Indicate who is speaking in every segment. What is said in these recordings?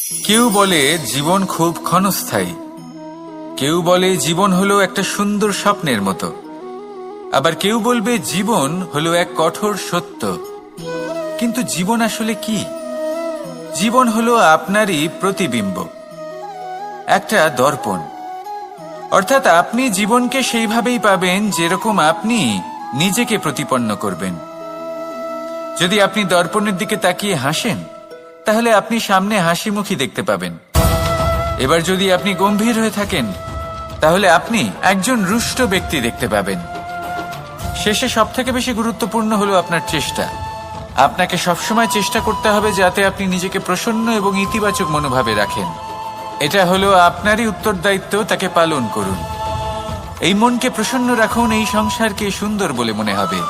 Speaker 1: কেউ বলে জীবন খুব ক্ষণস্থায়ী, কেউ বলে জীবন হলো একটা সুন্দর স্বপ্নের মতো, আবার কেউ বলবে জীবন হলো এক কঠোর সত্য। কিন্তু জীবন আসলে কি? জীবন হলো আপনারই প্রতিবিম্ব, একটা দর্পণ। অর্থাৎ আপনি জীবনকে সেইভাবেই পাবেন যেরকম আপনি নিজেকে প্রতিপন্ন করবেন। যদি আপনি দর্পণের দিকে তাকিয়ে হাসেন, তাহলে আপনি সামনে হাসিমুখী দেখতে পাবেন। এবার যদি আপনি গম্ভীর হয়ে থাকেন, তাহলে আপনি একজন রুষ্ট ব্যক্তি দেখতে পাবেন। শেষে সবথেকে বেশি গুরুত্বপূর্ণ হলো আপনার চেষ্টা। আপনাকে সবসময় চেষ্টা করতে হবে যাতে আপনি নিজেকে প্রসন্ন এবং ইতিবাচক মনোভাবে রাখেন। এটা হলো আপনারই উত্তরদায়িত্ব, তাকে পালন করুন। এই মনকে প্রসন্ন রাখুন, এই সংসারকে সুন্দর বলে মনে হবে।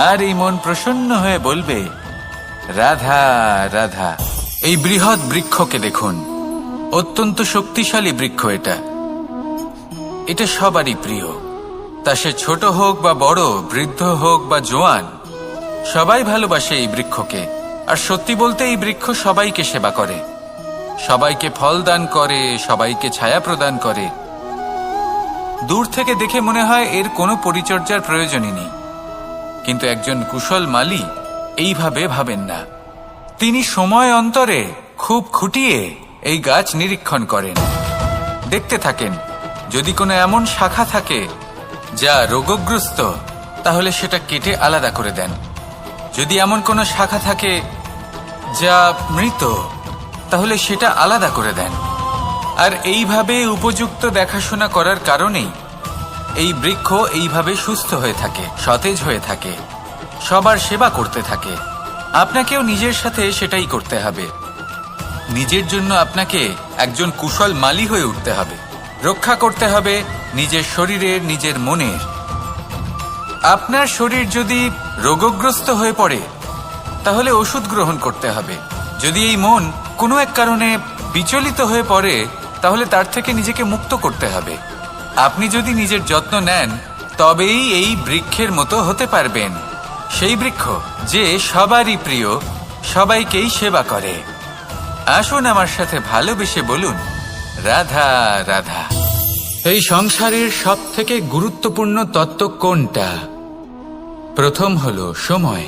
Speaker 1: আর এই মন প্রসন্ন হয়ে বলবে, রাধা রাধা। এই বৃহৎ বৃক্ষকে দেখুন, অত্যন্ত শক্তিশালী বৃক্ষ। এটা সবারই প্রিয়, তা সে ছোট হোক বা বড়, বৃদ্ধ হোক বা জোয়ান, সবাই ভালোবাসে এই বৃক্ষকে। আর সত্যি বলতে এই বৃক্ষ সবাইকে সেবা করে, সবাইকে ফল দান করে, সবাইকে ছায়া প্রদান করে। দূর থেকে দেখে মনে হয় এর কোনো পরিচর্যার প্রয়োজনই নেই, কিন্তু একজন কুশল মালী এইভাবে ভাবেন না। তিনি সময় অন্তরে খুব খুঁটিয়ে এই গাছ নিরীক্ষণ করেন, দেখতে থাকেন। যদি কোনো এমন শাখা থাকে যা রোগগ্রস্ত, তাহলে সেটা কেটে আলাদা করে দেন। যদি এমন কোনো শাখা থাকে যা মৃত, তাহলে সেটা আলাদা করে দেন। আর এইভাবে উপযুক্ত দেখাশোনা করার কারণেই এই বৃক্ষ এইভাবে সুস্থ হয়ে থাকে, সতেজ হয়ে থাকে, সবার সেবা করতে থাকে। আপনাকেও নিজের সাথে সেটাই করতে হবে। নিজের জন্য আপনাকে একজন কুশল মালী হয়ে উঠতে হবে, রক্ষা করতে হবে নিজের শরীরের, নিজের মনের। আপনার শরীর যদি রোগগ্রস্ত হয়ে পড়ে, তাহলে ওষুধ গ্রহণ করতে হবে। যদি এই মন কোনো এক কারণে বিচলিত হয়ে পড়ে, তাহলে তার থেকে নিজেকে মুক্ত করতে হবে। আপনি যদি নিজের যত্ন নেন, তবেই এই বৃক্ষের মতো হতে পারবেন, সেই বৃক্ষ যে সবারই প্রিয়, সবাইকেই সেবা করে। আসুন আমার সাথে ভালোবেসে বলুন, রাধা রাধা। এই সংসারের সব থেকে গুরুত্বপূর্ণ তত্ত্ব কোনটা? প্রথম হলো সময়।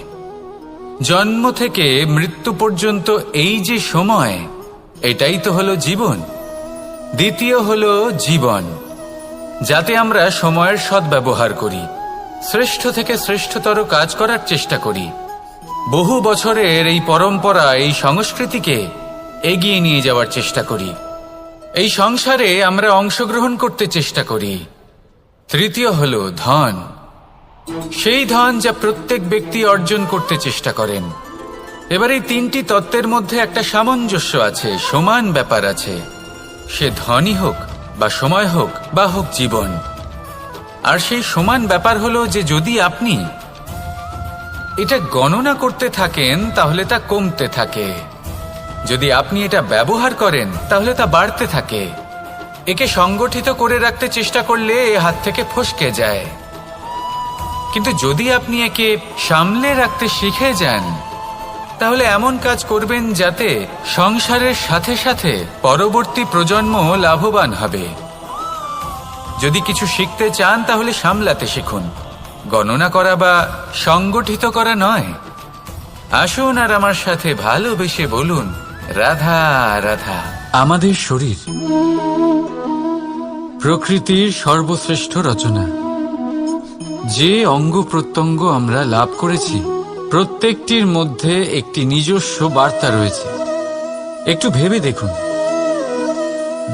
Speaker 1: জন্ম থেকে মৃত্যু পর্যন্ত এই যে সময়, এটাই তো হলো জীবন। দ্বিতীয় হলো জীবন, যাতে আমরা সময়ের সদ্ব্যবহার করি, শ্রেষ্ঠ থেকে শ্রেষ্ঠতর কাজ করার চেষ্টা করি। বহু বছরের এই পরম্পরা, এই সংস্কৃতিকে এগিয়ে নিয়ে যাওয়ার চেষ্টা করি। এই সংসারে আমরা অংশগ্রহণ করতে চেষ্টা করি। তৃতীয় হলো ধন, সেই ধন যা প্রত্যেক ব্যক্তি অর্জন করতে চেষ্টা করেন। এবার এই তিনটি তত্ত্বের মধ্যে একটা সামঞ্জস্য আছে, সমান ব্যাপার আছে। সে ধনই হোক বা সময় হোক বা হোক জীবন। আর সেই সমান ব্যাপার হলো যে যদি আপনি এটা গণনা করতে থাকেন, তাহলে তা কমতে থাকে। যদি আপনি এটা ব্যবহার করেন, তাহলে তা বাড়তে থাকে। একে সংগঠিত করে রাখতে চেষ্টা করলে এ হাত থেকে ফসকে যায়। কিন্তু যদি আপনি একে সামলে রাখতে শিখে যান, তাহলে এমন কাজ করবেন যাতে সংসারের সাথে সাথে পরবর্তী প্রজন্ম লাভবান হবে। যদি কিছু শিখতে চান, তাহলে সামলাতে শিখুন, গণনা করা বা সংগঠিত করা নয়। আসুন আর আমার সাথে ভালোবেসে বলুন, রাধা রাধা। আমাদের শরীর প্রকৃতির সর্বশ্রেষ্ঠ রচনা। যে অঙ্গ প্রত্যঙ্গ আমরা লাভ করেছি, প্রত্যেকটির মধ্যে একটি নিজস্ব বার্তা রয়েছে। একটু ভেবে দেখুন,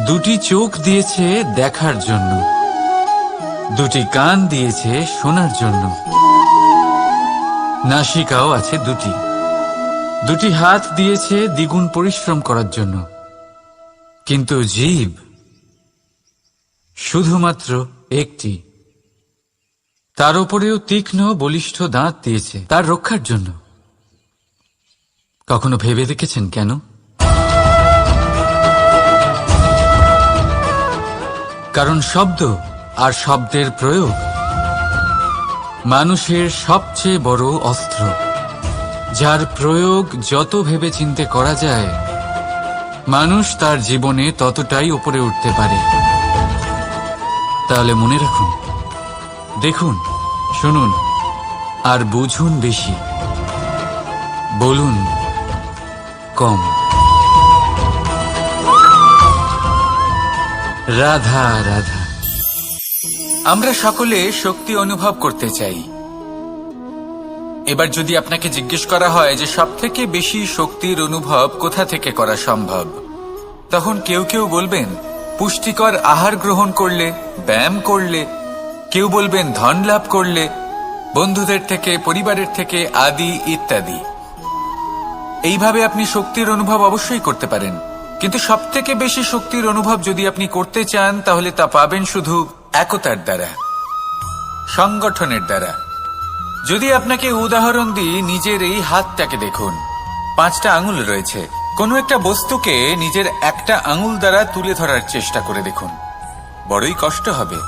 Speaker 1: দুটি চোখ দিয়েছে দেখার জন্য, দুটি কান দিয়েছে শোনার জন্য, নাসিকাও আছে দুটি, দুটি হাত দিয়েছে দ্বিগুণ পরিশ্রম করার জন্য। কিন্তু জীব শুধুমাত্র একটি, তার উপরেও তীক্ষ্ণ বলিষ্ঠ দাঁত দিয়েছে তার রক্ষার জন্য। কখনো ভেবে দেখেছেন কেন? কারণ শব্দ আর শব্দের প্রয়োগ মানুষের সবচেয়ে বড় অস্ত্র, যার প্রয়োগ যত ভেবেচিন্তে করা যায় মানুষ তার জীবনে ততটাই উপরে উঠতে পারে। তাহলে মনে রাখুন, দেখুন, শুনুন আর বুঝুন বেশি, বলুন কম। রাধা রাধা। আমরা সকলে শক্তি অনুভব করতে চাই। এবার যদি আপনাকে জিজ্ঞেস করা হয় যে সবথেকে বেশি শক্তির অনুভব কোথা থেকে করা সম্ভব, তখন কেউ কেউ বলবেন পুষ্টিকর আহার গ্রহণ করলে, ব্যায়াম করলে, কেউ বলবেন ধন লাভ করলে, বন্ধুদের থেকে, পরিবারের থেকে, আদি ইত্যাদি। এইভাবে আপনি শক্তির অনুভব অবশ্যই করতে পারেন, কিন্তু সবথেকে বেশি শক্তির অনুভব যদি আপনি করতে চান তাহলে তা পাবেন শুধু একতার দ্বারা, সংগঠনের দ্বারা। যদি আপনাকে উদাহরণ দিই, নিজের এই হাতটাকে দেখুন, 5টা আঙুল রয়েছে। কোনো একটা বস্তুকে নিজের একটা আঙুল দ্বারা তুলে ধরার চেষ্টা করে দেখুন, বড়ই কষ্ট হবে।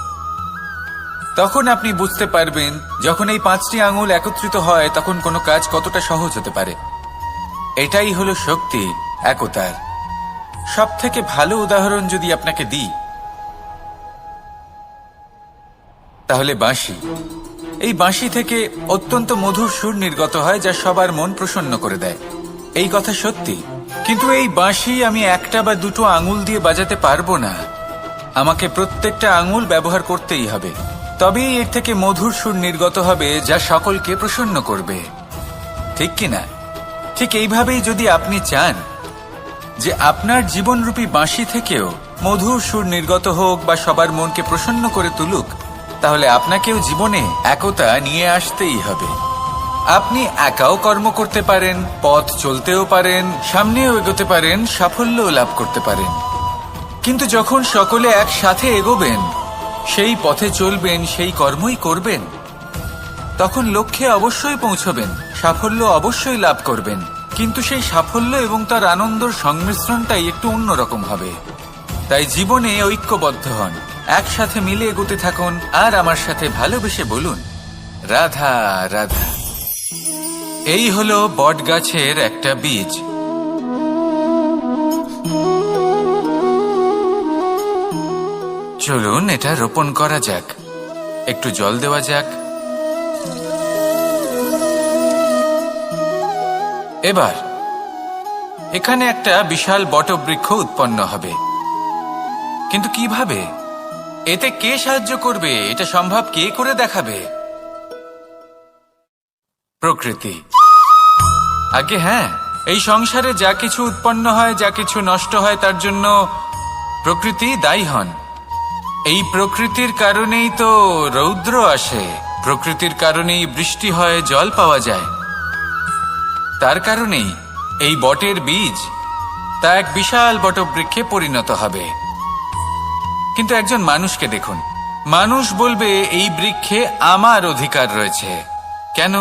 Speaker 1: তখন আপনি বুঝতে পারবেন যখন এই 5টি আঙুল একত্রিত হয় তখন কোনো কাজ কতটা সহজ হতে পারে। এটাই হলো শক্তি, একতার। সব থেকে ভালো উদাহরণ যদি আপনাকে দিই তাহলে বাঁশি। এই বাঁশি থেকে অত্যন্ত মধুর সুর নির্গত হয় যা সবার মন প্রসন্ন করে দেয়। এই কথা সত্যি, কিন্তু এই বাঁশি আমি একটা বা দুটো আঙুল দিয়ে বাজাতে পারবো না। আমাকে প্রত্যেকটা আঙুল ব্যবহার করতেই হবে, তবেই এর থেকে মধুর সুর নির্গত হবে যা সকলকে প্রসন্ন করবে, ঠিক কিনা? ঠিক এইভাবেই যদি আপনি চান যে আপনার জীবনরূপী বাঁশি থেকেও মধুর সুর নির্গত হোক বা সবার মনকে প্রসন্ন করে তুলুক, তাহলে আপনাকেও জীবনে একতা নিয়ে আসতেই হবে। আপনি একাও কর্ম করতে পারেন, পথ চলতেও পারেন, সামনেও এগোতে পারেন, সাফল্যও লাভ করতে পারেন। কিন্তু যখন সকলে একসাথে এগোবেন, সেই পথে চলবেন, সেই কর্মই করবেন, তখন লক্ষ্যে অবশ্যই পৌঁছবেন, সাফল্য অবশ্যই লাভ করবেন। কিন্তু সেই সাফল্য এবং তার আনন্দর সংমিশ্রণটাই একটু অন্যরকম হবে। তাই জীবনে ঐক্যবদ্ধ হন, একসাথে মিলে এগোতে থাকুন, আর আমার সাথে ভালোবেসে বলুন রাধা রাধা। এই হলো বট গাছের একটা বীজ। চলুন এটা রোপণ করা যাক, একটু জল দেওয়া যাক। এবার এখানে একটা বিশাল বটবৃক্ষ উৎপন্ন হবে, কিন্তু কিভাবে? এতে কে সাহায্য করবে? এটা সম্ভব কে করে দেখাবে? প্রকৃতি। আগে হ্যাঁ, এই সংসারে যা কিছু উৎপন্ন হয়, যা কিছু নষ্ট হয়, তার জন্য প্রকৃতি দায়ী হন। এই প্রকৃতির কারণেই তো রৌদ্র আসে, প্রকৃতির কারণেই বৃষ্টি হয়, জল পাওয়া যায়। তার কারণেই এই বটের বীজ তা এক বিশাল বটবৃক্ষে পরিণত হবে। কিন্তু একজন মানুষকে দেখুন, মানুষ বলবে এই বৃক্ষে আমার অধিকার রয়েছে। কেন?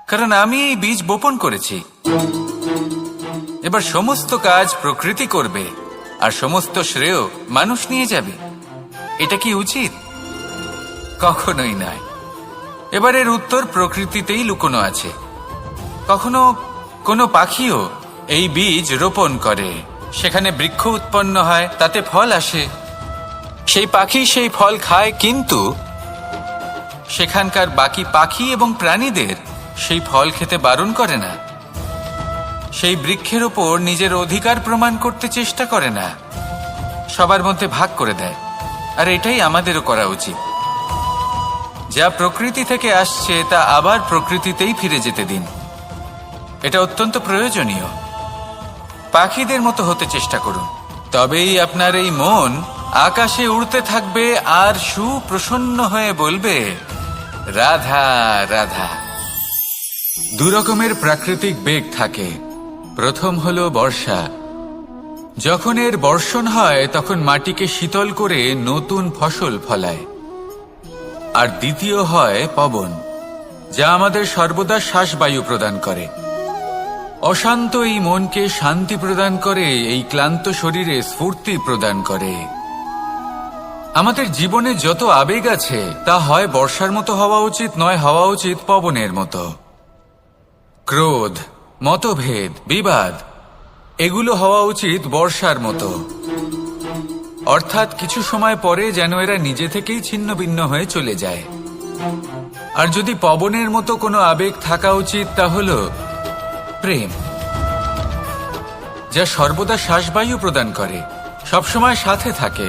Speaker 1: কারণ আমি এই বীজ বপন করেছি। এবার সমস্ত কাজ প্রকৃতি করবে আর সমস্ত শ্রেয় মানুষ নিয়ে যাবে। এটা কি উচিত? কখনোই নয়। এবার এর উত্তর প্রকৃতিতেই লুকোনো আছে। কখনো কোনো পাখিও এই বীজ রোপণ করে, সেখানে বৃক্ষ উৎপন্ন হয়, তাতে ফল আসে, সেই পাখি সেই ফল খায়, কিন্তু সেখানকার বাকি পাখি এবং প্রাণীদের সেই ফল খেতে বারণ করে না। সেই বৃক্ষের ওপর নিজের অধিকার প্রমাণ করতে চেষ্টা করে না, সবার মধ্যে ভাগ করে দেয়। আর এটাই আমাদেরও করা উচিত। যা প্রকৃতি থেকে আসছে তা আবার প্রকৃতিতেই ফিরে যেতে দিন। এটা অত্যন্ত প্রয়োজনীয়। পাখিদের মতো হতে চেষ্টা করুন, তবেই আপনার এই মন আকাশে উড়তে থাকবে আর সুপ্রসন্ন হয়ে বলবে রাধা রাধা। দুরকমের প্রাকৃতিক বেগ থাকে। প্রথম হলো বর্ষা। যখন এর বর্ষণ হয় তখন মাটিকে শীতল করে নতুন ফসল ফলায়। আর দ্বিতীয় হয় পবন, যা আমাদের সর্বদা শ্বাসবায়ু প্রদান করে। অশান্ত এই মনকে শান্তি প্রদান করে, এই ক্লান্ত শরীরে স্ফূর্তি প্রদান করে। আমাদের জীবনে যত আবেগ আছে তা হয় বর্ষার মতো হওয়া উচিত, নয় হওয়া উচিত পবনের মতো। ক্রোধ, মতভেদ, বিবাদ এগুলো হওয়া উচিত বর্ষার মতো, অর্থাৎ কিছু সময় পরে যেন এরা নিজে থেকেই ছিন্ন ভিন্ন হয়ে চলে যায়। আর যদি পবনের মতো কোনো আবেগ থাকা উচিত, তা হলো প্রেম, যা সর্বদা শ্বাসবায়ু প্রদান করে, সবসময় সাথে থাকে।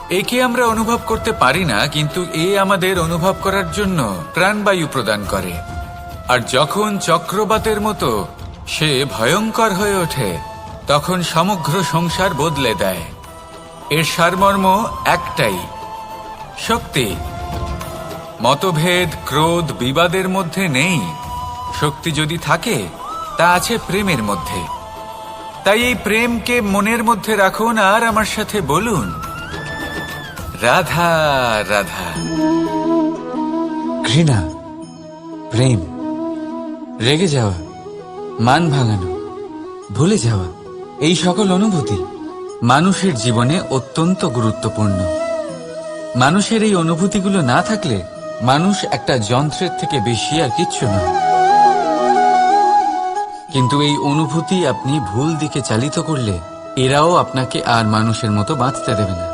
Speaker 1: একে আমরা অনুভব করতে পারি না, কিন্তু এ আমাদের অনুভব করার জন্য প্রাণবায়ু প্রদান করে। আর যখন চক্রবাতের মতো সে ভয়ঙ্কর হয়ে ওঠে, তখন সমগ্র সংসার বদলে দেয়। এর সারমর্ম একটাই, শক্তি। মতভেদ, ক্রোধ, বিবাদের মধ্যে নেই। শক্তি যদি থাকে, তা আছে প্রেমের মধ্যে। তাই এই প্রেমকে মনের মধ্যে রাখুন আর আমার সাথে বলুন, রাধা রাধা।
Speaker 2: ঘৃণা, প্রেম, রেগে যাওয়া, মান ভাঙানো, ভুলে যাওয়া, এই সকল অনুভূতি মানুষের জীবনে অত্যন্ত গুরুত্বপূর্ণ। মানুষের এই অনুভূতিগুলো না থাকলে মানুষ একটা যন্ত্রের থেকে বেশি আর কিচ্ছু নয়। কিন্তু এই অনুভূতি আপনি ভুল দিকে চালিত করলে এরাও আপনাকে আর মানুষের মতো বাঁচতে দেবে না।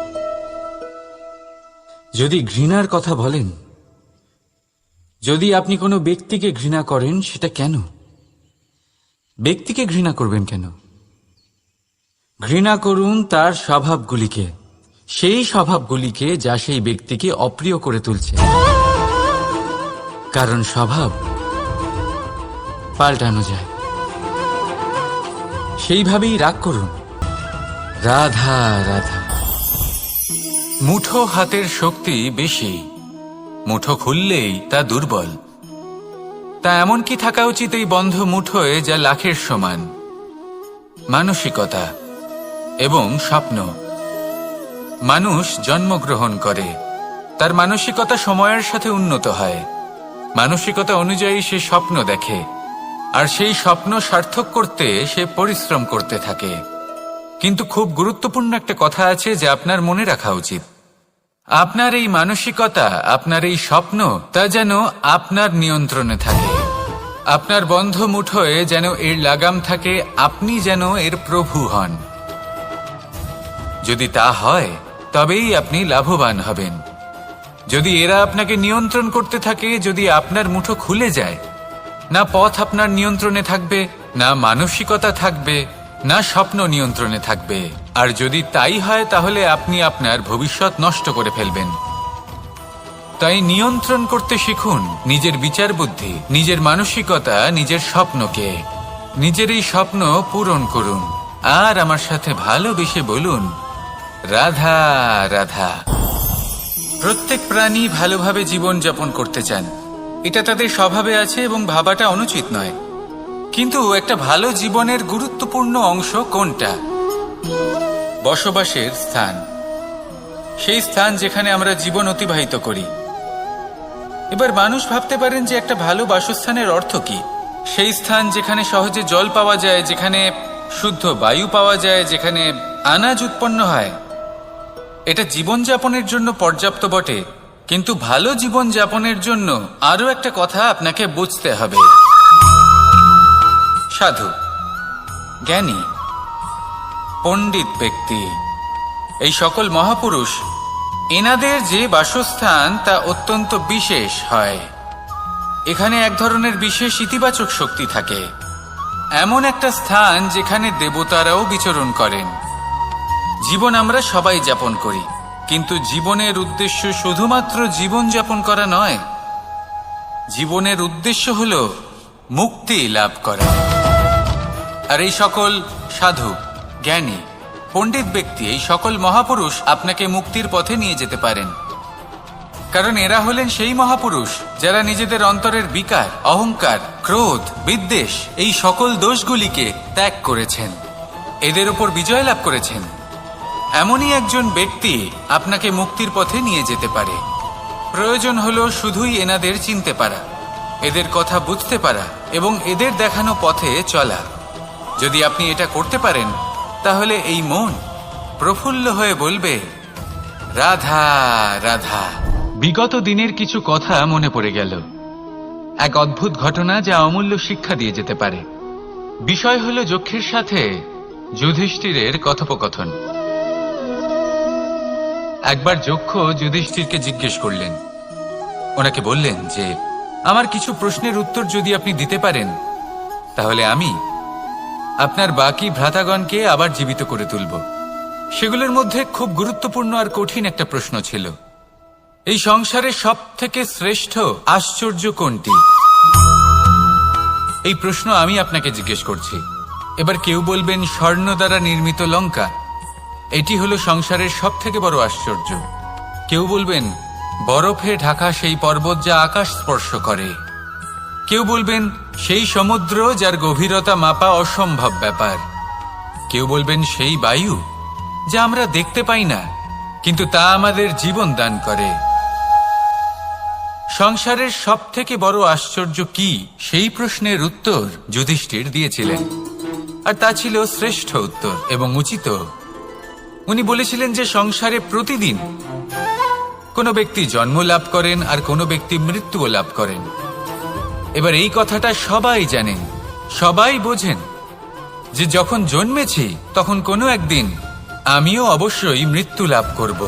Speaker 2: যদি ঘৃণার কথা বলেন, যদি আপনি কোনো ব্যক্তিকে ঘৃণা করেন, সেটা কেন? ব্যক্তিকে ঘৃণা করবেন কেন? ঘৃণা করুন তার স্বভাবগুলিকে, সেই স্বভাবগুলিকে যা সেই ব্যক্তিকে অপ্রিয় করে তুলছে। কারণ স্বভাব পাল্টানো যায়। সেইভাবেই রাগ করুন, রাধা রাধা।
Speaker 1: মুঠো হাতের শক্তি বেশি, মুঠো খুললেই তা দুর্বল। তা এমন কি থাকা উচিত এই বন্ধ মুঠোয় যা লাখের সমান? মানসিকতা এবং স্বপ্ন। মানুষ জন্মগ্রহণ করে, তার মানসিকতা সময়ের সাথে উন্নত হয়। মানসিকতা অনুযায়ী সে স্বপ্ন দেখে, আর সেই স্বপ্ন সার্থক করতে সে পরিশ্রম করতে থাকে। কিন্তু খুব গুরুত্বপূর্ণ একটা কথা আছে যা আপনার মনে রাখা উচিত। আপনার এই মানসিকতা, আপনার এই স্বপ্ন, তা যেন আপনার নিয়ন্ত্রণে থাকে। আপনার বন্ধ মুঠোয় যেন এর লাগাম থাকে, আপনি যেন এর প্রভু হন। যদি তা হয়, তবেই আপনি লাভবান হবেন। যদি এরা আপনাকে নিয়ন্ত্রণ করতে থাকে, যদি আপনার মুঠো খুলে যায়, না পথ আপনার নিয়ন্ত্রণে থাকবে, না মানসিকতা থাকবে, না স্বপ্ন নিয়ন্ত্রণে থাকবে। আর যদি তাই হয়, তাহলে আপনি আপনার ভবিষ্যৎ নষ্ট করে ফেলবেন। তাই নিয়ন্ত্রণ করতে শিখুন নিজের বিচার বুদ্ধি, নিজের মানসিকতা, নিজের স্বপ্নকে। নিজের এই স্বপ্ন পূরণ করুন আর আমার সাথে ভালোবেসে বলুন, রাধা রাধা। প্রত্যেক প্রাণী ভালোভাবে জীবন যাপন করতে চান, এটা তাদের স্বভাবে আছে এবং ভাবাটা অনুচিত নয়। কিন্তু একটা ভালো জীবনের গুরুত্বপূর্ণ অংশ কোনটা? বসবাসের স্থান, সেই স্থান যেখানে আমরা জীবন অতিবাহিত করি। এবার মানুষ ভাবতে পারেন যে একটা ভালো বাসস্থানের অর্থ কি? সেই স্থান যেখানে সহজে জল পাওয়া যায়, যেখানে শুদ্ধ বায়ু পাওয়া যায়, যেখানে আনাজ উৎপন্ন হয়। এটা জীবনযাপনের জন্য পর্যাপ্ত বটে, কিন্তু ভালো জীবনযাপনের জন্য আরও একটা কথা আপনাকে বুঝতে হবে। সাধু, জ্ঞানী, পণ্ডিত ব্যক্তি, এই সকল মহাপুরুষ, এনাদের যে বাসস্থান তা অত্যন্ত বিশেষ হয়। এখানে এক ধরনের বিশেষ ইতিবাচক শক্তি থাকে, এমন একটা স্থান যেখানে দেবতারাও বিচরণ করেন। জীবন আমরা সবাই যাপন করি, কিন্তু জীবনের উদ্দেশ্য শুধুমাত্র জীবন যাপন করা নয়। জীবনের উদ্দেশ্য হল মুক্তি লাভ করা। আর এই সকল সাধু, জ্ঞানী, পণ্ডিত ব্যক্তি, এই সকল মহাপুরুষ আপনাকে মুক্তির পথে নিয়ে যেতে পারেন। কারণ এরা হলেন সেই মহাপুরুষ যারা নিজেদের অন্তরের বিকার, অহংকার, ক্রোধ, বিদ্বেষ, এই সকল দোষগুলিকে ত্যাগ করেছেন, এদের উপর বিজয় লাভ করেছেন। এমনই একজন ব্যক্তি আপনাকে মুক্তির পথে নিয়ে যেতে পারে। প্রয়োজন হলো শুধুই এনাদের চিনতে পারা, এদের কথা বুঝতে পারা এবং এদের দেখানো পথে চলা। যদি আপনি এটা করতে পারেন, তাহলে এই মন প্রফুল্ল হয়ে বলবে, রাধা রাধা। বিগত দিনের কিছু কথা মনে পড়ে গেল, এক অদ্ভুত ঘটনা যা অমূল্য শিক্ষা দিয়ে যেতে পারে। বিষয় হলো যক্ষের সাথে যুধিষ্ঠিরের কথোপকথন। একবার যক্ষ যুধিষ্ঠিরকে জিজ্ঞেস করলেন, ওনাকে বললেন যে আমার কিছু প্রশ্নের উত্তর যদি আপনি দিতে পারেন তাহলে আমি আপনার বাকি ভ্রাতাগণকে আবার জীবিত করে তুলব। সেগুলোর মধ্যে খুব গুরুত্বপূর্ণ আর কঠিন একটা প্রশ্ন ছিল, এই সংসারে সব থেকে শ্রেষ্ঠ আশ্চর্য কোনটি? এই প্রশ্ন আমি আপনাকে জিজ্ঞেস করছি। এবার কেউ বলবেন স্বর্ণ দ্বারা নির্মিত লঙ্কা, এটি হলো সংসারের সব থেকে বড় আশ্চর্য। কেউ বলবেন বরফে ঢাকা সেই পর্বত যা আকাশ স্পর্শ করে। কেউ বলবেন সেই সমুদ্র যার গভীরতা মাপা অসম্ভব ব্যাপার। কেউ বলবেন সেই বায়ু যা আমরা দেখতে পাই না কিন্তু তা আমাদের জীবন দান করে। সংসারের সব থেকে বড় আশ্চর্য কি, সেই প্রশ্নের উত্তর যুধিষ্ঠির দিয়েছিলেন, আর তা ছিল শ্রেষ্ঠ উত্তর এবং উচিত। উনি বলেছিলেন যে সংসারে প্রতিদিন কোনো ব্যক্তি জন্ম লাভ করেন আর কোনো ব্যক্তি মৃত্যুও লাভ করেন। এবার এই কথাটা সবাই জানেন, সবাই বোঝেন যে যখন জন্মেছি তখন কোনো একদিন আমিও অবশ্যই মৃত্যু লাভ করব।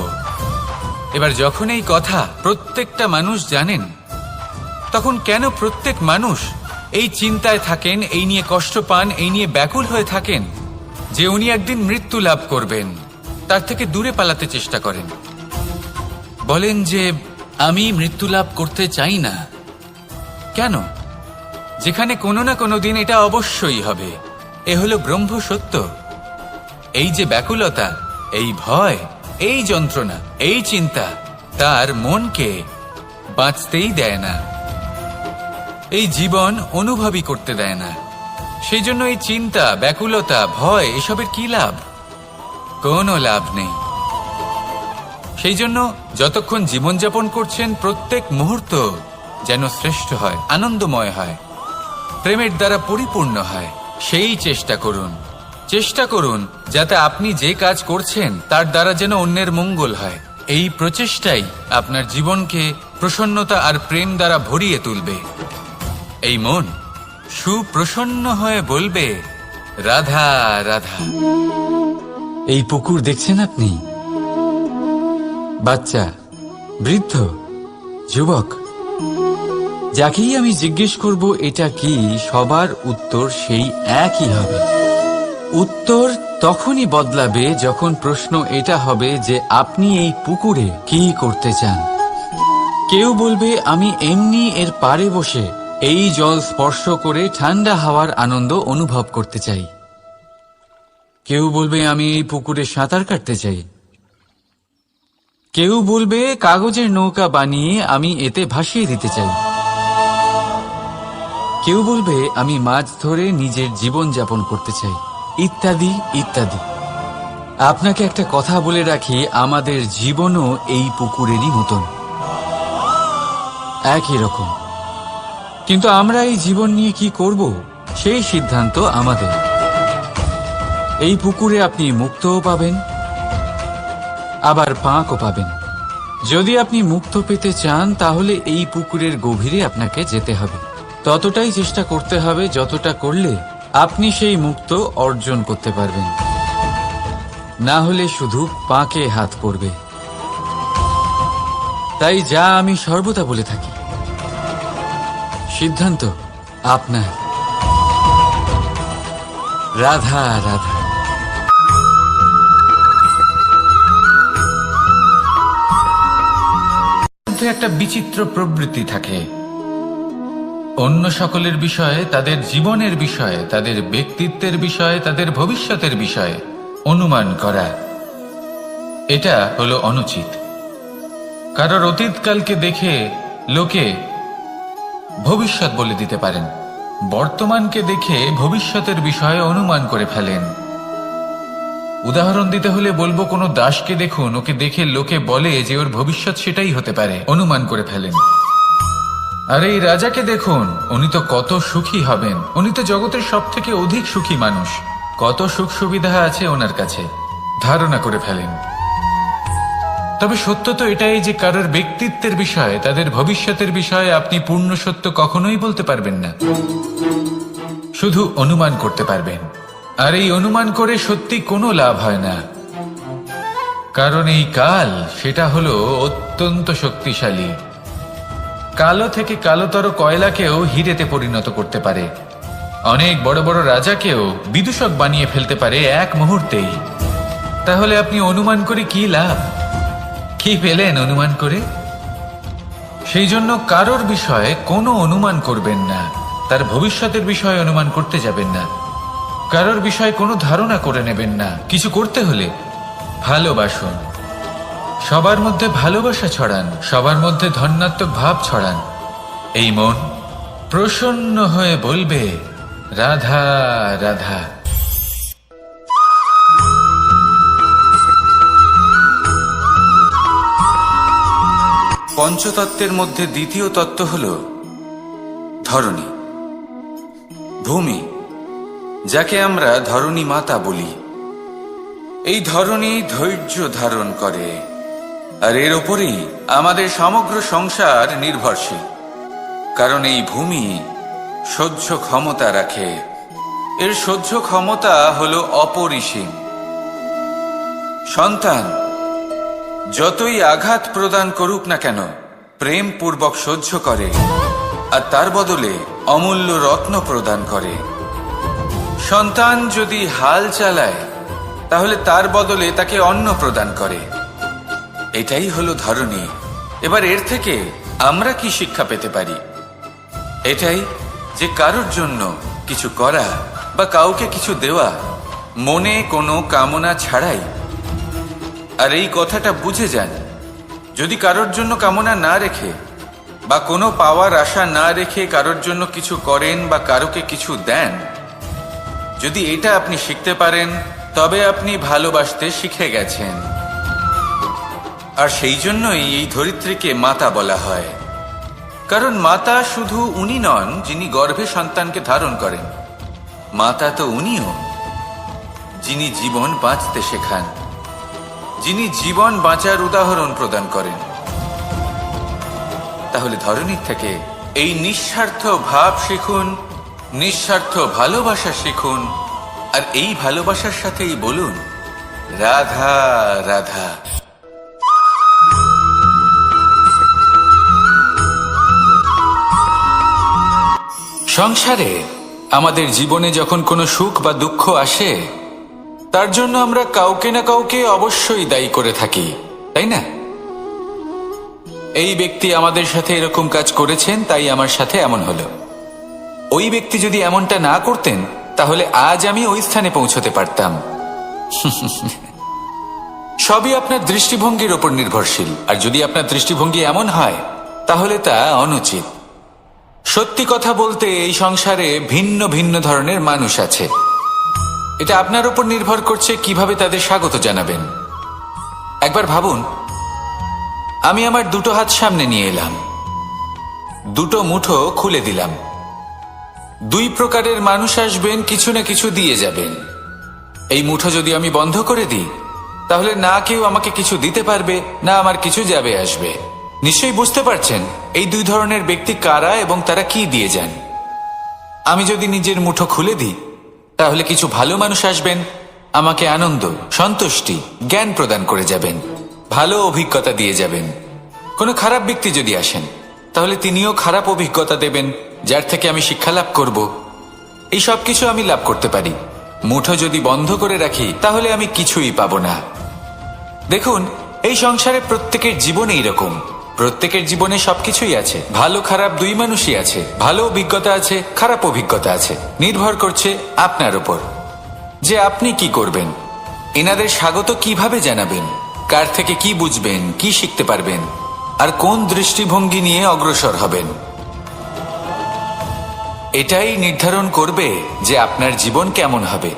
Speaker 1: এবার যখন এই কথা প্রত্যেকটা মানুষ জানেন, তখন কেন প্রত্যেক মানুষ এই চিন্তায় থাকেন, এই নিয়ে কষ্ট পান, এই নিয়ে ব্যাকুল হয়ে থাকেন যে উনি একদিন মৃত্যু লাভ করবেন, তার থেকে দূরে পালাতে চেষ্টা করেন? বলেন যে আমি মৃত্যু লাভ করতে চাই না। কেন? যেখানে কোনো না কোনো দিন এটা অবশ্যই হবে। এ হলো ব্রহ্ম সত্য। এই যে ব্যাকুলতা, এই ভয়, এই যন্ত্রণা, এই চিন্তা তার মনকে বাঁচতেই দেয় না, এই জীবন অনুভবই করতে দেয় না। সেই জন্য এই চিন্তা, ব্যাকুলতা, ভয় এসবের কি লাভ? কোনো লাভ নেই। সেই জন্য যতক্ষণ জীবনযাপন করছেন প্রত্যেক মুহূর্ত যেন শ্রেষ্ঠ হয়, আনন্দময় হয়, প্রেমের দ্বারা পরিপূর্ণ হয়, সেই চেষ্টা করুন। চেষ্টা করুন যাতে আপনি যে কাজ করছেন তার দ্বারা যেন অন্যের মঙ্গল হয়। এই প্রচেষ্টাই আপনার জীবনকে প্রসন্নতা আর প্রেম দ্বারা ভরিয়ে তুলবে। এই মন সুপ্রসন্ন হয়ে বলবে রাধা রাধা।
Speaker 2: এই পুকুর দেখছেন আপনি? বাচ্চা, বৃদ্ধ, যুবক, যাকেই আমি জিজ্ঞেস করব এটা কি, সবার উত্তর সেই একই হবে। উত্তর তখনই বদলাবে যখন প্রশ্ন এটা হবে যে আপনি এই পুকুরে কি করতে চান। কেউ বলবে আমি এমনি এর পাড়ে বসে এই জল স্পর্শ করে ঠান্ডা হাওয়ার আনন্দ অনুভব করতে চাই। কেউ বলবে আমি এই পুকুরে সাঁতার কাটতে চাই। কেউ বলবে কাগজের নৌকা বানিয়ে আমি এতে ভাসিয়ে দিতে চাই। কেউ বলবে আমি মাছ ধরে নিজের জীবন যাপন করতে চাই, ইত্যাদি ইত্যাদি। আপনাকে একটা কথা বলে রাখি, আমাদের জীবনও এই পুকুরেরই মতন, একই রকম। কিন্তু আমরা এই জীবন নিয়ে কি করব সেই সিদ্ধান্ত আমাদের। এই পুকুরে আপনি মুক্তও পাবেন, আবার পাঁকও পাবেন। যদি আপনি মুক্ত পেতে চান তাহলে এই পুকুরের গভীরে আপনাকে যেতে হবে, ততটাই চেষ্টা করতে হবে যতটা করলে আপনি সেই মুক্ত অর্জন করতে পারবেন। না হলে শুধু পাঁকে হাত পড়বে। তাই যা আমি সর্বদা বলে থাকি, সিদ্ধান্ত আপনার। রাধা রাধা।
Speaker 1: একটা বিচিত্র প্রবৃত্তি থাকে, অন্য সকলের বিষয়ে, তাদের জীবনের বিষয়ে, তাদের ব্যক্তিত্বের বিষয়ে, তাদের ভবিষ্যতের বিষয়ে অনুমান করা। এটা হলো অনুচিত। কারোর অতীতকালকে দেখে লোকে ভবিষ্যৎ বলে দিতে পারেন, বর্তমানকে দেখে ভবিষ্যতের বিষয়ে অনুমান করে ফেলেন। উদাহরণ দিতে হলে বলবো, কোনো দাসকে দেখুন, ওকে দেখে লোকে বলে যে ওর ভবিষ্যৎ সেটাই হতে পারে, অনুমান করে ফেলেন। আর এই রাজাকে দেখুন, উনি তো কত সুখী হবেন, উনি তো জগতের সব থেকে অধিক সুখী মানুষ, কত সুখ সুবিধা আছে ওনার কাছে, ধারণা করে ফেলেন। তবে সত্য তো এটাই যে কারোর ব্যক্তিত্বের বিষয়ে, তাদের ভবিষ্যতের বিষয়ে আপনি পূর্ণ সত্য কখনোই বলতে পারবেন না, শুধু অনুমান করতে পারবেন। আর এই অনুমান করে সত্যি কোনো লাভ হয় না, কারণ এই কাল সেটা হলো অত্যন্ত শক্তিশালী। কালো থেকে কালোতর কয়লাকেও হিরেতে পরিণত করতে পারে, অনেক বড় বড় রাজাকেও বিদূষক বানিয়ে ফেলতে পারে এক মুহূর্তেই। তাহলে আপনি অনুমান করে কি লাভ? কি পেলেন অনুমান করে? সেই জন্য কারোর বিষয়ে কোনো অনুমান করবেন না, তার ভবিষ্যতের বিষয়ে অনুমান করতে যাবেন না, কারোর বিষয়ে কোনো ধারণা করে নেবেন না। কিছু করতে হলে ভালোবাসুন, সবার মধ্যে ভালোবাসা ছড়ান, সবার মধ্যে ধন্যাত্মক ভাব ছড়ান। এই মন প্রসন্ন হয়ে বলবে রাধা রাধা। পঞ্চতত্ত্বের মধ্যে দ্বিতীয় তত্ত্ব হল ধরণী, ভূমি, যাকে আমরা ধরণী মাতা বলি। এই ধরণী ধৈর্য ধারণ করে, আর এর ওপরেই আমাদের সমগ্র সংসার নির্ভরশীল। কারণ এই ভূমি সহ্য ক্ষমতা রাখে, এর সহ্য ক্ষমতা হল অপরিসীম। সন্তান যতই আঘাত প্রদান করুক না কেন, প্রেম পূর্বক সহ্য করে, আর তার বদলে অমূল্য রত্ন প্রদান করে। সন্তান যদি হাল চালায়, তাহলে তার বদলে তাকে অন্ন প্রদান করে। এটাই হলো ধরণী। এবার এর থেকে আমরা কি শিক্ষা পেতে পারি? এটাই যে কারোর জন্য কিছু করা বা কাউকে কিছু দেওয়া মনে কোনো কামনা ছাড়াই। আর এই কথাটা বুঝে যান, যদি কারোর জন্য কামনা না রেখে বা কোনো পাওয়ার আশা না রেখে কারোর জন্য কিছু করেন বা কারোকে কিছু দেন, যদি এটা আপনি শিখতে পারেন, তবে আপনি ভালোবাসতে শিখে গেছেন। আর সেই জন্যই এই ধরিত্রীকে মাতা বলা হয়। কারণ মাতা শুধু উনি নন যিনি গর্ভে সন্তানকে ধারণ করেন, মাতা তো উনিও যিনি জীবন বাঁচতে শেখান, যিনি জীবন বাঁচার উদাহরণ প্রদান করেন। তাহলে ধরণীর থেকে এই নিঃস্বার্থ ভাব শিখুন, নিঃস্বার্থ ভালোবাসা শিখুন, আর এই ভালোবাসার সাথেই বলুন রাধা রাধা। সংসারে আমাদের জীবনে যখন কোনো সুখ বা দুঃখ আসে, তার জন্য আমরা কাউকে না কাউকে অবশ্যই দায়ী করে থাকি, তাই না? এই ব্যক্তি আমাদের সাথে এরকম কাজ করেছেন, তাই আমার সাথে এমন হলো। ওই ব্যক্তি যদি এমনটা না করতেন, তাহলে আজ আমি ওই স্থানে পৌঁছতে পারতাম। সবই আপনার দৃষ্টিভঙ্গির ওপর নির্ভরশীল। আর যদি আপনার দৃষ্টিভঙ্গি এমন হয়, তাহলে তা অনুচিত। সত্যি কথা বলতে এই সংসারে ভিন্ন ভিন্ন ধরনের মানুষ আছে। এটা আপনার উপর নির্ভর করছে কিভাবে তাদের স্বাগত জানাবেন। একবার ভাবুন, আমি আমার দুটো হাত সামনে নিয়ে এলাম, দুটো মুঠো খুলে দিলাম। দুই প্রকারের মানুষ আসবেন, কিছু না কিছু দিয়ে যাবেন। এই মুঠো যদি আমি বন্ধ করে দিই, তাহলে না কেউ আমাকে কিছু দিতে পারবে, না আমার কিছু যাবে আসবে। নিশ্চয়ই বুঝতে পারছেন এই দুই ধরনের ব্যক্তি কারা এবং তারা কি দিয়ে যান। আমি যদি নিজের মুঠো খুলে দিই, তাহলে কিছু ভালো মানুষ আসবেন, আমাকে আনন্দ, সন্তুষ্টি, জ্ঞান প্রদান করে যাবেন, ভালো অভিজ্ঞতা দিয়ে যাবেন। কোনো খারাপ ব্যক্তি যদি আসেন, তাহলে তিনিও খারাপ অভিজ্ঞতা দেবেন, যার থেকে আমি শিক্ষা লাভ করব। এই সব কিছু আমি লাভ করতে পারি। মুঠো যদি বন্ধ করে রাখি, তাহলে আমি কিছুই পাবো না। দেখুন, এই সংসারে প্রত্যেকের জীবনে এইরকম। প্রত্যেকের জীবনে সবকিছুই আছে, ভালো খারাপ দুই মানুষই আছে, ভালো অভিজ্ঞতা আছে, খারাপ অভিজ্ঞতা আছে। নির্ভর করছে আপনার উপর যে আপনি কি করবেন, এনাদের স্বাগত কিভাবে জানাবেন, কার থেকে কি বুঝবেন, কি শিখতে পারবেন, আর কোন দৃষ্টিভঙ্গি নিয়ে অগ্রসর হবেন। এটাই নির্ধারণ করবে যে আপনার জীবন কেমন হবে।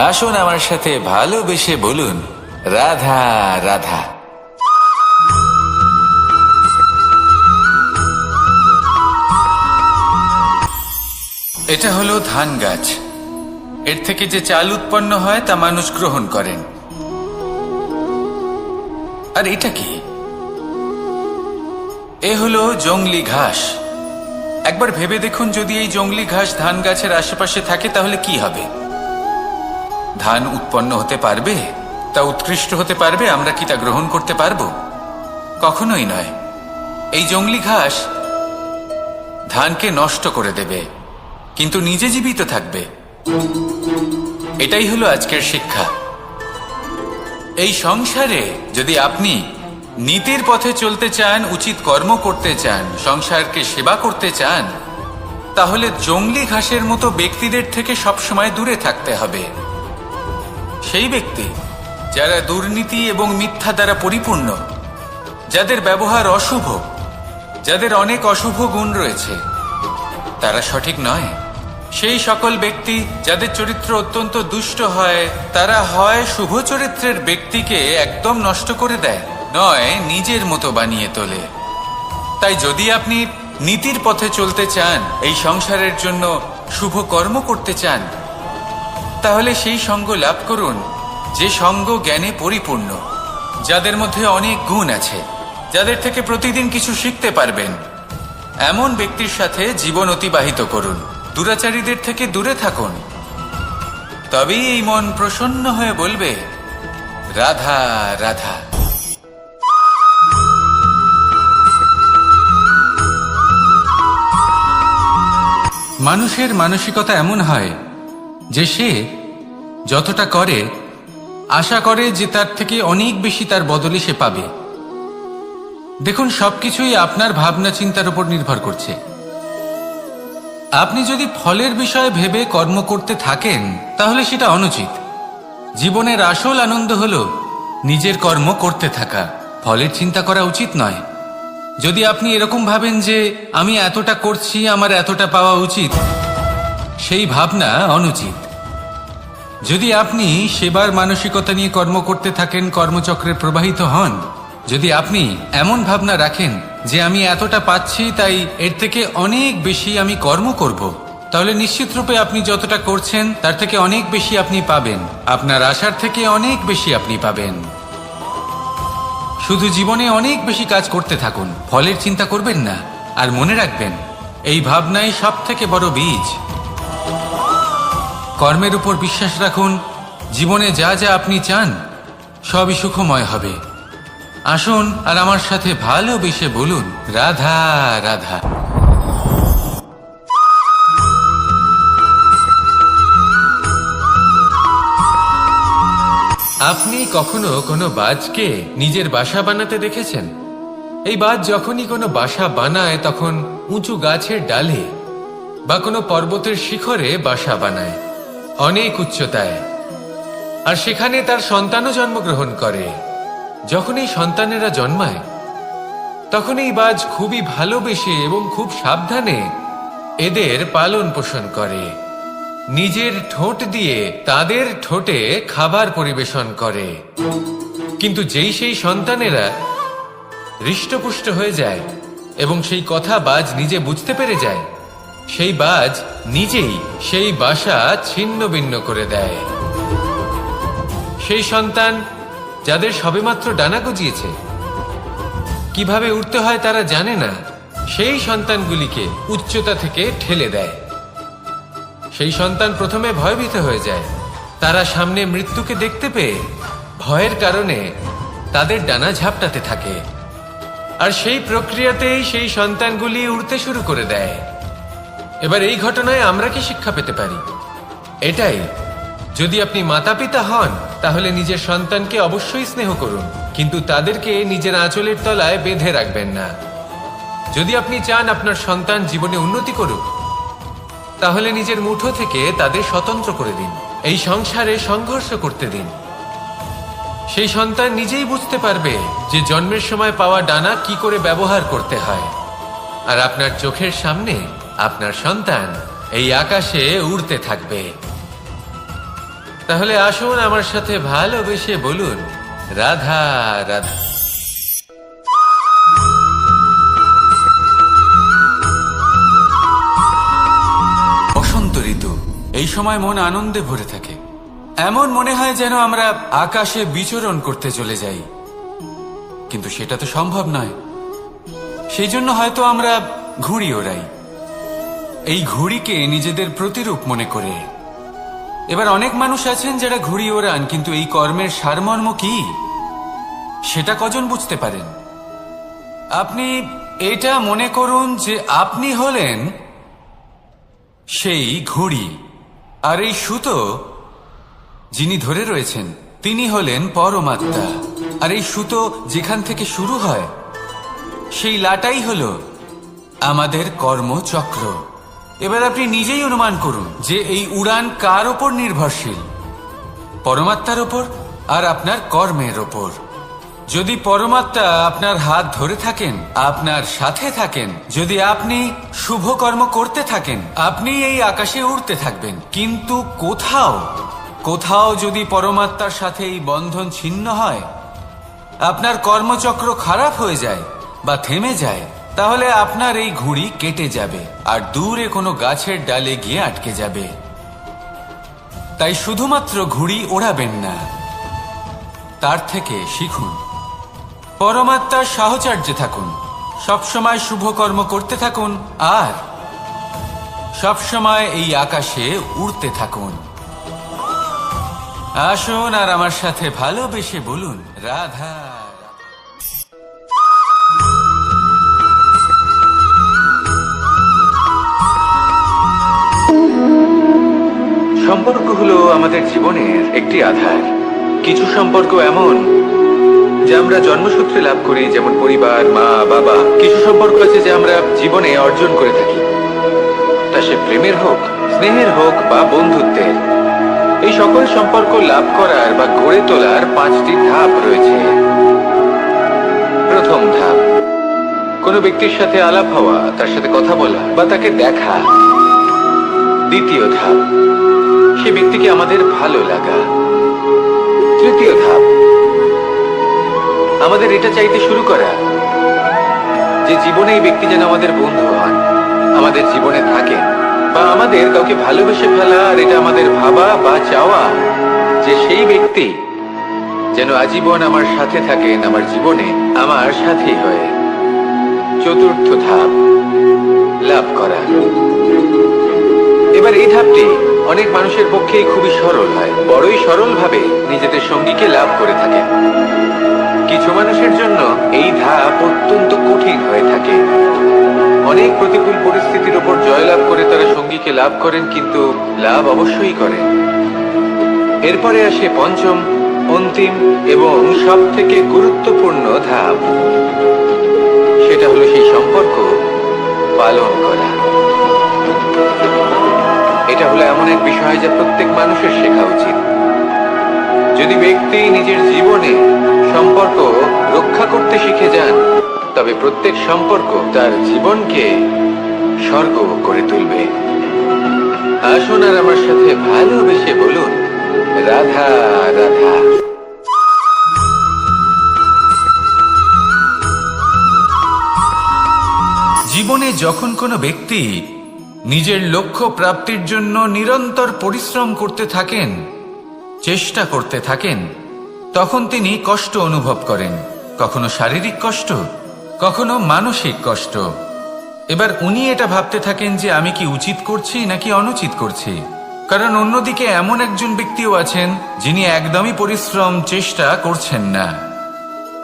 Speaker 1: আসুন আমার সাথে ভালোবেসে বলুন রাধা রাধা। এটা হলো ধান গাছ। এর থেকে যে চাল উৎপন্ন হয় তা মানুষ গ্রহণ করেন। আর এটা কি? এ হলো জংলি ঘাস। একবার ভেবে দেখুন, যদি এই জংলি ঘাস ধান গাছের আশেপাশে থাকে, তাহলে কি হবে? ধান উৎপন্ন হতে পারবে, তা উৎকৃষ্ট হতে পারবে, আমরা কি তা গ্রহণ করতে পারবো? কখনোই নয়। এই জংলি ঘাস ধানকে নষ্ট করে দেবে, কিন্তু নিজে জীবিত থাকবে। এটাই হলো আজকের শিক্ষা। এই সংসারে যদি আপনি নীতির পথে চলতে চান, উচিত কর্ম করতে চান, সংসারকে সেবা করতে চান, তাহলে জংলি ঘাসের মতো ব্যক্তিদের থেকে সবসময় দূরে থাকতে হবে। সেই ব্যক্তি যারা দুর্নীতি এবং মিথ্যা দ্বারা পরিপূর্ণ, যাদের ব্যবহার অশুভ, যাদের অনেক অশুভ গুণ রয়েছে, তারা সঠিক নয়। সেই সকল ব্যক্তি যাদের চরিত্র অত্যন্ত দুষ্ট হয়, তারা হয় শুভ চরিত্রের ব্যক্তিকে একদম নষ্ট করে দেয়, নয় নিজের মতো বানিয়ে তোলে। তাই যদি আপনি নীতির পথে চলতে চান, এই সংসারের জন্য শুভ কর্ম করতে চান, তাহলে সেই সঙ্গ লাভ করুন যে সঙ্গ জ্ঞানে পরিপূর্ণ, যাদের মধ্যে অনেক গুণ আছে, যাদের থেকে প্রতিদিন কিছু শিখতে পারবেন। এমন ব্যক্তির সাথে জীবন অতিবাহিত করুন, দুরাচারীদের থেকে দূরে থাকুন। তবেই এই মন প্রসন্ন হয়ে বলবে, রাধা রাধা। মানুষের মানসিকতা এমন হয় যে সে যতটা করে আশা করে যে তার থেকে অনেক বেশি তার বদলে সে পাবে। দেখুন, সবকিছুই আপনার ভাবনা চিন্তার উপর নির্ভর করছে। আপনি যদি ফলের বিষয়ে ভেবে কর্ম করতে থাকেন, তাহলে সেটা অনুচিত। জীবনের আসল আনন্দ হলো নিজের কর্ম করতে থাকা, ফলের চিন্তা করা উচিত নয়। যদি আপনি এরকম ভাবেন যে আমি এতটা করছি, আমার এতটা পাওয়া উচিত, সেই ভাবনা অনুচিত। যদি আপনি সেবার মানসিকতা নিয়ে কর্ম করতে থাকেন, কর্মচক্রে প্রবাহিত হন, যদি আপনি এমন ভাবনা রাখেন যে আমি এতটা পাচ্ছি, তাই এর থেকে অনেক বেশি আমি কর্ম করব, তাহলে নিশ্চিত রূপে আপনি যতটা করছেন তার থেকে অনেক বেশি আপনি পাবেন, আপনার আশার থেকে অনেক বেশি আপনি পাবেন। শুধু জীবনে অনেক বেশি কাজ করতে থাকুন, ফলের চিন্তা করবেন না। আর মনে রাখবেন, এই ভাবনাই সব থেকে বড় বীজ। কর্মের উপর বিশ্বাস রাখুন, জীবনে যা যা আপনি চান সবই সুখময় হবে। আসুন আর আমার সাথে ভালোবেসে বলুন, রাধা রাধা। আপনি কখনো কোনো বাজকে নিজের বাসা বানাতে দেখেছেন? এই বাজ যখনই কোনো বাসা বানায়, তখন উঁচু গাছের ডালে বা কোনো পর্বতের শিখরে বাসা বানায়, অনেক উচ্চতায়। আর সেখানে তার সন্তানও জন্মগ্রহণ করে। যখন এই সন্তানেরা জন্মায়, তখন এই বাজ খুবই ভালোবেসে এবং খুব সাবধানে এদের পালন পোষণ করে। নিজের ঠোঁট দিয়ে তাদের ঠোঁটে খাবার পরিবেশন করে। কিন্তু যেই সেই সন্তানেরা হৃষ্টপুষ্ট হয়ে যায় এবং সেই কথা বাজ নিজে বুঝতে পেরে যায়, সেই বাজ নিজেই সেই বাসা ছিন্ন ভিন্ন করে দেয়। সেই সন্তান যাদের সবেমাত্র ডানা গজিয়েছে, কিভাবে উঠতে হয় তারা জানে না, সেই সন্তানগুলিকে উচ্চতা থেকে ঠেলে দেয়। সেই সন্তান প্রথমে ভয়ভীত হয়ে যায়। তারা সামনে মৃত্যুকে দেখতে পেয়ে ভয়ের কারণে তাদের ডানা ঝাপটাতে থাকে। আর সেই প্রক্রিয়াতেই সেই সন্তানগুলি উড়তে শুরু করে দেয়। এবার এই ঘটনায় আমরা কি শিক্ষা পেতে পারি? এটাই, যদি আপনি মাতা পিতা হন, তাহলে নিজের সন্তানকে অবশ্যই স্নেহ করুন, কিন্তু তাদেরকে নিজের আঁচলের তলায় বেঁধে রাখবেন না। যদি আপনি চান আপনার সন্তান জীবনে উন্নতি করুক, তাহলে নিজের মুঠো থেকে তাদের স্বতন্ত্র করে দিন, এই সংসারে সংঘর্ষ করতে দিন। সেই সন্তান নিজেই বুঝতে পারবে যে জন্মের সময় পাওয়া ডানা কি করে ব্যবহার করতে হয়। আর আপনার চোখের সামনে আপনার সন্তান এই আকাশে উড়তে থাকবে। তাহলে আসুন আমার সাথে ভালোবেসে বলুন, রাধা রাধা। বসন্ত ঋতু, এই সময় মন আনন্দে ভরে থাকে। এমন মনে হয় যেন আমরা আকাশে বিচরণ করতে চলে যাই, কিন্তু সেটা তো সম্ভব নয়। সেই জন্য হয়তো আমরা ঘুড়ি ওড়াই, এই ঘুড়িকে নিজেদের প্রতিরূপ মনে করে। এবার অনেক মানুষ আছেন যারা ঘুড়ি ওড়ান, কিন্তু এই কর্মের সারমর্ম কি সেটা কজন বুঝতে পারেন? আপনি এটা মনে করুন যে আপনি হলেন সেই ঘুড়ি, আর এই সুতো যিনি ধরে রয়েছেন তিনি হলেন পরমাত্মা। আর এই সুতো যেখান থেকে শুরু হয় সেই লাটাই হলো আমাদের কর্মচক্র। এবার আপনি নিজেই অনুমান করুন যে এই উড়ান কার ওপর নির্ভরশীল, পরমাত্মার ওপর আর আপনার কর্মের ওপর। যদি পরমাত্মা আপনার হাত ধরে থাকেন, আপনার সাথে থাকেন, যদি আপনি শুভ কর্ম করতে থাকেন, আপনি এই আকাশে উড়তে থাকবেন। কিন্তু কোথাও কোথাও যদি পরমাত্মার সাথে এই বন্ধন ছিন্ন হয়, আপনার কর্মচক্র খারাপ হয়ে যায় বা থেমে যায়, তাহলে আপনার এই ঘুড়ি কেটে যাবে আর দূরে কোনো গাছের ডালে গিয়ে আটকে যাবে। তাই শুধুমাত্র ঘুড়ি ওড়াবেন না, তার থেকে শিখুন, পরমাত্মার সাহচর্যে থাকুন, সবসময় শুভ কর্ম করতে থাকুন আর সবসময় এই আকাশে উড়তে থাকুন। আসুন আর আমার সাথে ভালোবেসে বলুন, রাধা। সম্পর্ক হলো আমাদের জীবনের একটি আধার। কিছু সম্পর্ক এমন যে আমরা জন্মসূত্রে লাভ করি, যেমন পরিবার, মা বাবা। কিছু সম্পর্ক আছে যে আমরা জীবনে অর্জন করে থাকি, তা সে প্রেমের হোক, স্নেহের হোক বা বন্ধুত্বের। এই সকল সম্পর্ক লাভ করার বা গড়ে তোলার 5টি ধাপ রয়েছে। প্রথম ধাপ, কোনো ব্যক্তির সাথে আলাপ হওয়া, তার সাথে কথা বলা বা তাকে দেখা। দ্বিতীয় ধাপ, সে ব্যক্তিকে আমাদের ভালো লাগা। তৃতীয় ধাপ, আমাদের এটা চাইতে শুরু করা যে জীবনে এই ব্যক্তি যেন আমাদের বন্ধু হন, আমাদের জীবনে থাকেন, বা আমাদের কাউকে ভালোবেসে ফেলা। আর এটা আমাদের ভাবা বা চাওয়া যে সেই ব্যক্তি যেন আজীবন আমার সাথে থাকেন, আমার জীবনে আমার সাথী হয়ে। চতুর্থ ধাপ, লাভ করা। এবার এই ধাপটি অনেক মানুষের পক্ষেই খুবই সরল হয়, বড়ই সরল ভাবে নিজেদের সঙ্গীকে লাভ করে থাকেন। কিছু মানুষের জন্য এই ধাপ অত্যন্ত কঠিন হয়ে থাকে। অনেক প্রতিকূল পরিস্থিতির উপর জয়লাভ করে তারা সঙ্গীকে লাভ করেন, কিন্তু লাভ অবশ্যই করেন। এরপরে আসে পঞ্চম, অন্তিম এবং সব থেকে গুরুত্বপূর্ণ ধাপ। সেটা হলো সেই সম্পর্ক পালন করা। এটা হলো এমন এক বিষয় যা প্রত্যেক মানুষের শেখা উচিত। যদি ব্যক্তি নিজের জীবনে সম্পর্ক রক্ষা করতে শিখে যান, তবে প্রত্যেক সম্পর্ক তার জীবনকে স্বর্গ করে তুলবে। আসুন আর আমার সাথে ভালোবেসে বলুন, রাধা রাধা। জীবনে যখন কোনো ব্যক্তি নিজের লক্ষ্য প্রাপ্তির জন্য নিরন্তর পরিশ্রম করতে থাকেন, চেষ্টা করতে থাকেন, তখন তিনি কষ্ট অনুভব করেন, কখনো শারীরিক কষ্ট, কখনো মানসিক কষ্ট। এবার উনি এটা ভাবতে থাকেন যে আমি কি উচিত করছি নাকি অনুচিত করছি। কারণ অন্যদিকে এমন একজন ব্যক্তিও আছেন যিনি একদমই পরিশ্রম চেষ্টা করছেন না।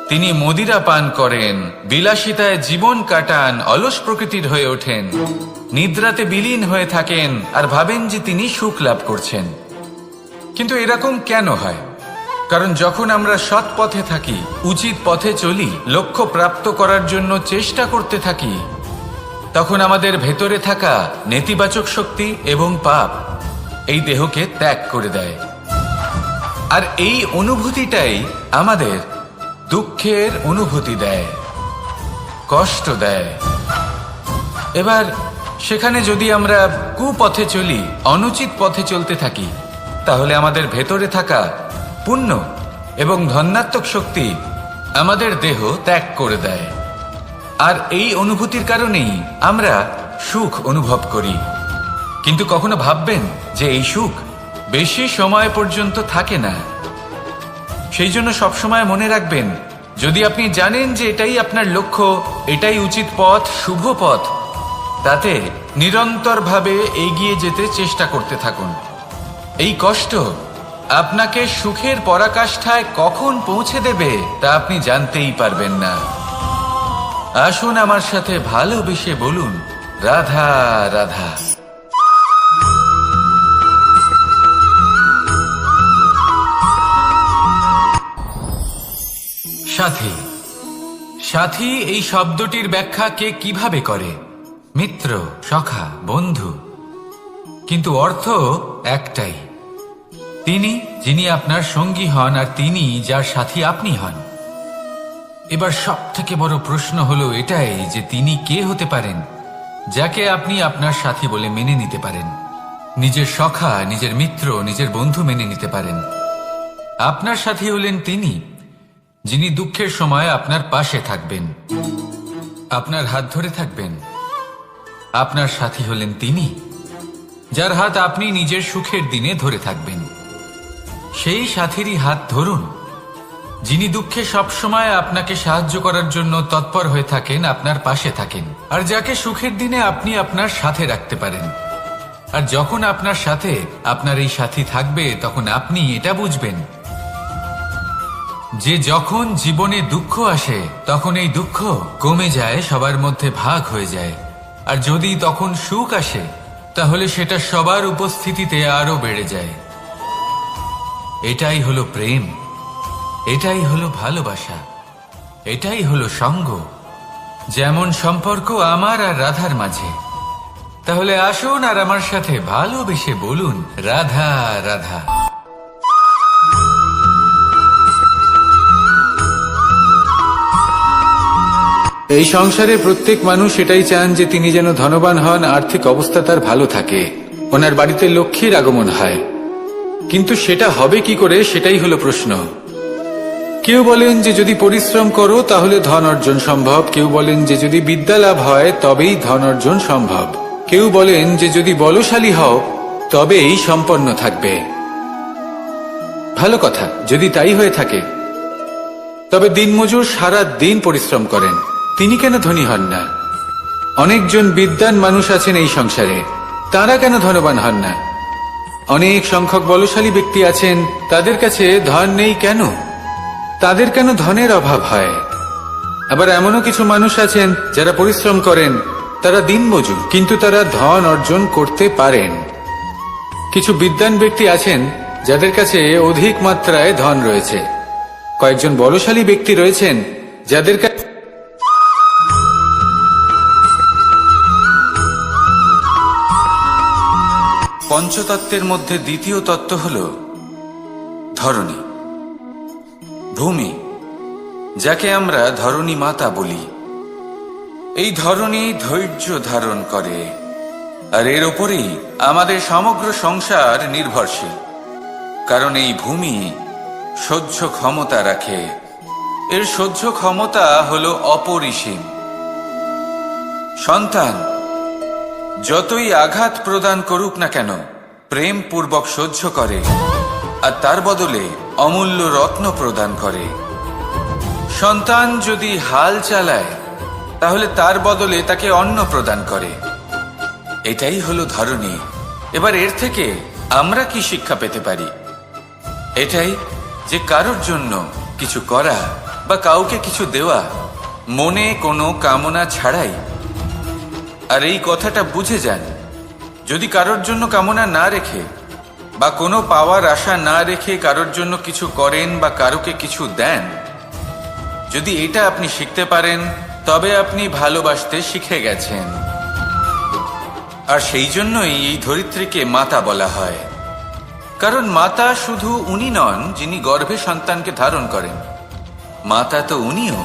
Speaker 1: তিনি মদিরা পান করেন, বিলাসিতায় জীবন কাটান, অলস প্রকৃতির হয়ে ওঠেন, নিদ্রাতে বিলীন হয়ে থাকেন আর ভাবেন যে তিনি সুখ লাভ করছেন। কিন্তু এরকম কেন হয়? কারণ যখন আমরা সৎ পথে থাকি, উচিত পথে চলি, লক্ষ্য প্রাপ্ত করার জন্য চেষ্টা করতে থাকি, তখন আমাদের ভেতরে থাকা নেতিবাচক শক্তি এবং পাপ এই দেহকে ত্যাগ করে দেয়। আর এই অনুভূতিটাই আমাদের দুঃখের অনুভূতি দেয়, কষ্ট দেয়। এবার সেখানে যদি আমরা কুপথে চলি, অনুচিত পথে চলতে থাকি, তাহলে আমাদের ভেতরে থাকা পুণ্য এবং ধনাত্মক শক্তি আমাদের দেহ ত্যাগ করে দেয়। আর এই অনুভূতির কারণেই আমরা সুখ অনুভব করি। কিন্তু কখনো ভাববেন যে এই সুখ বেশি সময় পর্যন্ত থাকে না। সেই জন্য সবসময় মনে রাখবেন, যদি আপনি জানেন যে এটাই আপনার লক্ষ্য, এটাই উচিত পথ, শুভ পথ, তাতে নিরন্তরভাবে এগিয়ে যেতে চেষ্টা করতে থাকুন। এই কষ্ট আপনাকে সুখের পরাকাষ্ঠায় কখন পৌঁছে দেবে তা আপনি জানতেই পারবেন না। আসুন আমার সাথে ভালোবেসে বলুন, রাধা রাধা। সাথী, সাথী এই শব্দটির ব্যাখ্যা কে কিভাবে করে? মিত্র, সখা, বন্ধু। কিন্তু অর্থ একটাই, তিনি যিনি আপনার সঙ্গী হন আর তিনি যার সাথী আপনি হন। এবার সব থেকে বড় প্রশ্ন হলো এটাই যে তিনি কে হতে পারেন যাকে আপনি আপনার সাথী বলে মেনে নিতে পারেন, নিজের সখা, নিজের মিত্র, নিজের বন্ধু মেনে নিতে পারেন। আপনার সাথী হলেন তিনি যিনি দুঃখের সময় আপনার পাশে থাকবেন, আপনার হাত ধরে থাকবেন। আপনার সাথী হলেন তিনি যার হাত আপনি নিজের সুখের দিনে ধরে থাকবেন। সেই সাথীরই হাত ধরুন যিনি দুঃখে সবসময় আপনাকে সাহায্য করার জন্য তৎপর হয়ে থাকেন, আপনার পাশে থাকেন, আর যাকে সুখের দিনে আপনি আপনার সাথে রাখতে পারেন। আর যখন আপনার সাথে আপনার এই সাথী থাকবে তখন আপনি এটা বুঝবেন যে যখন জীবনে দুঃখ আসে তখন এই দুঃখ কমে যায়, সবার মধ্যে ভাগ হয়ে যায়। আর যদি তখন সুখ আসে তাহলে সেটা সবার উপস্থিতিতে আরো বেড়ে যায়। এটাই হলো প্রেম, এটাই হলো ভালোবাসা, এটাই হলো সঙ্গ। যেমন সম্পর্ক আমার আর রাধার মাঝে। তাহলে আসুন আর আমার সাথে ভালোবেসে বলুন, রাধা রাধা। এই সংসারে প্রত্যেক মানুষ এটাই চান যে তিনি যেন ধনবান হন, আর্থিক অবস্থা তার ভালো থাকে, ওনার বাড়িতে লক্ষ্মীর আগমন হয়। কিন্তু সেটা হবে কি করে, সেটাই হলো প্রশ্ন। কেউ বলেন যে যদি পরিশ্রম করো তাহলে ধন অর্জন সম্ভব, কেউ বলেন যে যদি বিদ্যা লাভ হয় তবেই ধন অর্জন সম্ভব, কেউ বলেন যে যদি বলশালী হও তবেই সম্পন্ন থাকবে। ভালো কথা, যদি তাই হয়ে থাকে তবে দিনমজুর সারা দিন পরিশ্রম করেন, তিনি কেন ধনী হন না? অনেকজন বিদ্বান মানুষ আছেন এই সংসারে, তারা কেন ধনবান হন না? অনেক সংখ্যক বলশালী ব্যক্তি আছেন, তাদের কাছে ধন নেই কেন? তাদের কেন ধনের অভাব হয়? আবার এমনও কিছু মানুষ আছেন যারা পরিশ্রম করেন, তারা দিনমজুর, কিন্তু তারা ধন অর্জন করতে পারেন। কিছু বিদ্বান ব্যক্তি আছেন যাদের কাছে অধিক মাত্রায় ধন রয়েছে, কয়েকজন বলশালী ব্যক্তি রয়েছেন যাদের কাছে পঞ্চতত্ত্বের মধ্যে দ্বিতীয় তত্ত্ব হল ধরণী, ভূমি, যাকে আমরা ধরণী মাতা বলি। এই ধরণী ধৈর্য ধারণ করে, আর এর ওপরেই আমাদের সমগ্র সংসার নির্ভরশীল। কারণ এই ভূমি সহ্য ক্ষমতা রাখে, এর সহ্য ক্ষমতা হল অপরিসীম। সন্তান যতই আঘাত প্রদান করুক না কেন, প্রেম পূর্বক সহ্য করে, আর তার বদলে অমূল্য রত্ন প্রদান করে। সন্তান যদি হাল চালায় তাহলে তার বদলে তাকে অন্ন প্রদান করে। এটাই হলো ধরণী। এবার এর থেকে আমরা কি শিক্ষা পেতে পারি? এটাই যে কারোর জন্য কিছু করা বা কাউকে কিছু দেওয়া মনে কোনো কামনা ছাড়াই। আর এই কথাটা বুঝে যান, যদি কারোর জন্য কামনা না রেখে বা কোনো পাওয়ার আশা না রেখে কারোর জন্য কিছু করেন বা কারোকে কিছু দেন, যদি এটা আপনি শিখতে পারেন তবে আপনি ভালোবাসতে শিখে গেছেন। আর সেই জন্যই এই ধরিত্রীকে মাতা বলা হয়। কারণ মাতা শুধু উনি নন যিনি গর্ভে সন্তানকে ধারণ করেন, মাতা তো উনিও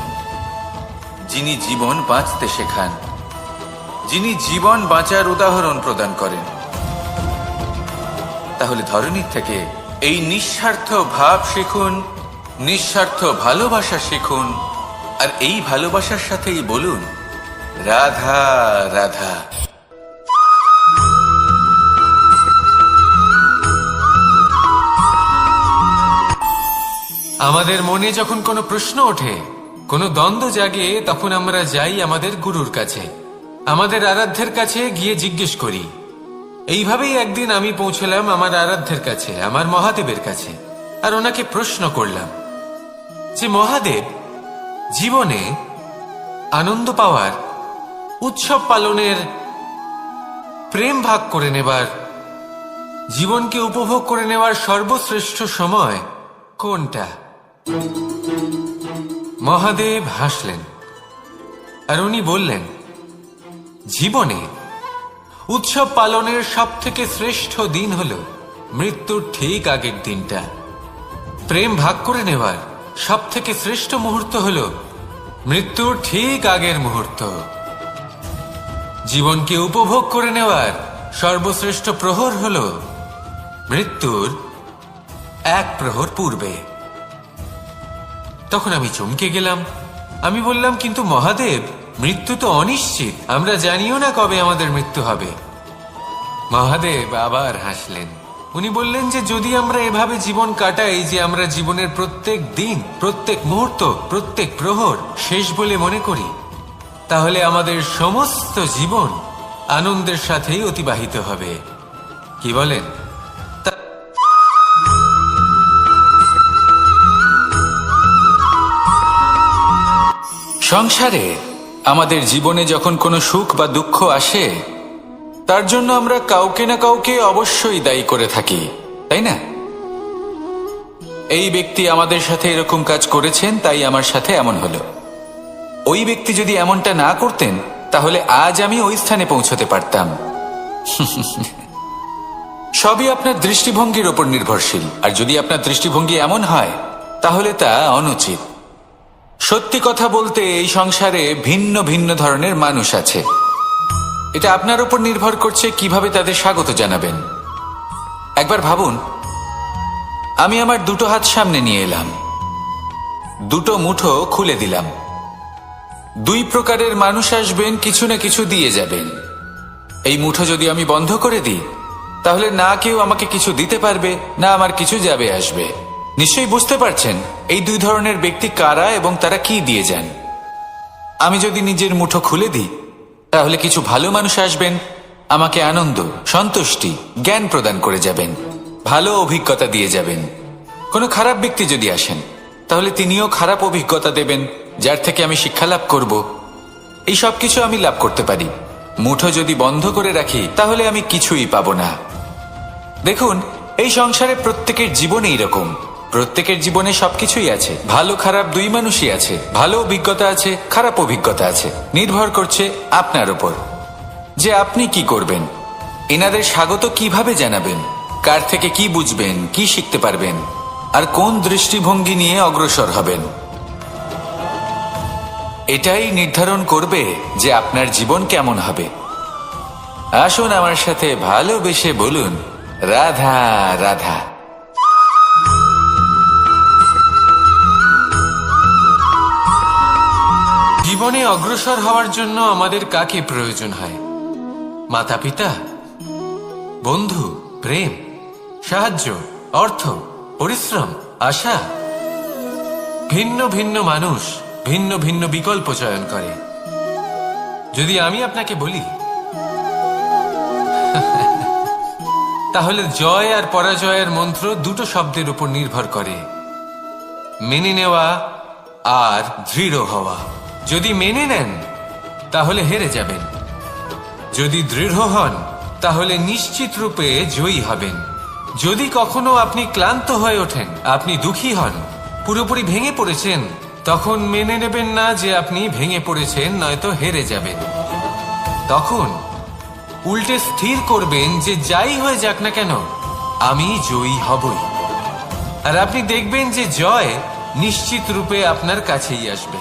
Speaker 1: যিনি জীবন বাঁচতে শেখান, যিনি জীবন বাঁচার উদাহরণ প্রদান করেন। তাহলে ধরণীর থেকে এই নিঃস্বার্থ ভাব শিখুন, নিঃস্বার্থ ভালোবাসা শিখুন, আর এই ভালোবাসার সাথেই বলুন, রাধা রাধা। আমাদের মনে যখন কোনো প্রশ্ন ওঠে, কোনো দ্বন্দ্ব জাগে, তখন আমরা যাই আমাদের গুরুর কাছে, আমাদের আরাধ্যের কাছে গিয়ে জিজ্ঞেস করি এইভাবেই একদিন আমি পৌঁছলাম আমার আরাধ্যের কাছে, আমার মহাদেবের কাছে, আর ওনাকে প্রশ্ন করলাম যে মহাদেব, জীবনে আনন্দ পাওয়ার, উৎসব পালনের, প্রেম ভাগ করে নেবার, জীবনকে উপভোগ করে নেওয়ার সর্বশ্রেষ্ঠ সময় কোনটা? মহাদেব হাসলেন আর উনি বললেন, জীবনে উৎসব পালনের সব থেকে শ্রেষ্ঠ দিন হল মৃত্যুর ঠিক আগের দিনটা। প্রেম ভাগ করে নেওয়ার সব থেকে শ্রেষ্ঠ মুহূর্ত হল মৃত্যুর ঠিক আগের মুহূর্ত। জীবনকে উপভোগ করে নেওয়ার সর্বশ্রেষ্ঠ প্রহর হল মৃত্যুর এক প্রহর পূর্বে। তখন আমি চমকে গেলাম। আমি বললাম, কিন্তু মহাদেব, মৃত্যু তো অনিশ্চিত, আমরা জানিও না কবে আমাদের মৃত্যু হবে। মহাদেব আবার হাসলেন। উনি বললেন যে যদি আমরা এভাবে জীবন কাটাই যে আমরা জীবনের প্রত্যেক দিন, প্রত্যেক মুহূর্ত, প্রত্যেক প্রহর শেষ বলে মনে করি, তাহলে আমাদের সমস্ত জীবন আনন্দের সাথেই অতিবাহিত হবে। কি বলেন? সংসারে আমাদের জীবনে যখন কোনো সুখ বা দুঃখ আসে, তার জন্য আমরা কাউকে না কাউকে অবশ্যই দায়ী করে থাকি, তাই না? এই ব্যক্তি আমাদের সাথে এরকম কাজ করেছেন, তাই আমার সাথে এমন হলো। ওই ব্যক্তি যদি এমনটা না করতেন, তাহলে আজ আমি ওই স্থানে পৌঁছতে পারতাম। সবই আপনার দৃষ্টিভঙ্গির ওপর নির্ভরশীল, আর যদি আপনার দৃষ্টিভঙ্গি এমন হয়, তাহলে তা অনুচিত। সত্যি কথা বলতে, এই সংসারে ভিন্ন ভিন্ন ধরনের মানুষ আছে। এটা আপনার উপর নির্ভর করছে কিভাবে তাদের স্বাগত জানাবেন। একবার ভাবুন, আমি আমার দুটো হাত সামনে নিয়ে এলাম, দুটো মুঠো খুলে দিলাম। দুই প্রকারের মানুষ আসবেন, কিছু না কিছু দিয়ে যাবেন। এই মুঠো যদি আমি বন্ধ করে দিই, তাহলে না কেউ আমাকে কিছু দিতে পারবে, না আমার কিছু যাবে আসবে। নিশ্চয়ই বুঝতে পারছেন এই দুই ধরনের ব্যক্তি কারা এবং তারা কি দিয়ে যান। আমি যদি নিজের মুঠো খুলে দিই, তাহলে কিছু ভালো মানুষ আসবেন, আমাকে আনন্দ, সন্তুষ্টি, জ্ঞান প্রদান করে যাবেন, ভালো অভিজ্ঞতা দিয়ে যাবেন। কোনো খারাপ ব্যক্তি যদি আসেন, তাহলে তিনিও খারাপ অভিজ্ঞতা দেবেন, যার থেকে আমি শিক্ষা লাভ করব। এই সব কিছু আমি লাভ করতে পারি। মুঠো যদি বন্ধ করে রাখি, তাহলে আমি কিছুই পাবো না। দেখুন, এই সংসারে প্রত্যেকের জীবনে এইরকম। প্রত্যেকের জীবনে সবকিছুই আছে, ভালো খারাপ দুই মানুষই আছে, ভালো অভিজ্ঞতা আছে, খারাপ অভিজ্ঞতা আছে। নির্ভর করছে আপনার উপর যে আপনি কি করবেন, এনাদের স্বাগত কিভাবে জানাবেন, কার থেকে কি বুঝবেন, কি শিখতে পারবেন, আর কোন দৃষ্টিভঙ্গি নিয়ে অগ্রসর হবেন। এটাই নির্ধারণ করবে যে আপনার জীবন কেমন হবে। আসুন আমার সাথে ভালোবেসে বলুন, রাধা রাধা। জীবনে অগ্রসর হওয়ার জন্য আমাদের কাকে প্রয়োজন হয়? মাতা পিতা, বন্ধু, প্রেম, সাহায্য, অর্থ, পরিশ্রম, আশা। ভিন্ন ভিন্ন মানুষ ভিন্ন ভিন্ন বিকল্প চয়ন করে। যদি আমি আপনাকে বলি, তাহলে জয় আর পরাজয়ের মন্ত্র দুটো শব্দের উপর নির্ভর করে, মেনে নেওয়া আর দৃঢ় হওয়া। যদি মেনে নেন, তাহলে হেরে যাবেন। যদি দৃঢ় হন, তাহলে নিশ্চিত রূপে জয়ী হবেন। যদি কখনো আপনি ক্লান্ত হয়ে ওঠেন, আপনি দুঃখী হন, পুরোপুরি ভেঙে পড়েছেন, তখন মেনে নেবেন না যে আপনি ভেঙে পড়েছেন, নয়তো হেরে যাবেন। তখন উল্টে স্থির করবেন যে যাই হয়ে যাক না কেন, আমি জয়ী হবই। আর আপনি দেখবেন যে জয় নিশ্চিত রূপে আপনার কাছেই আসবে।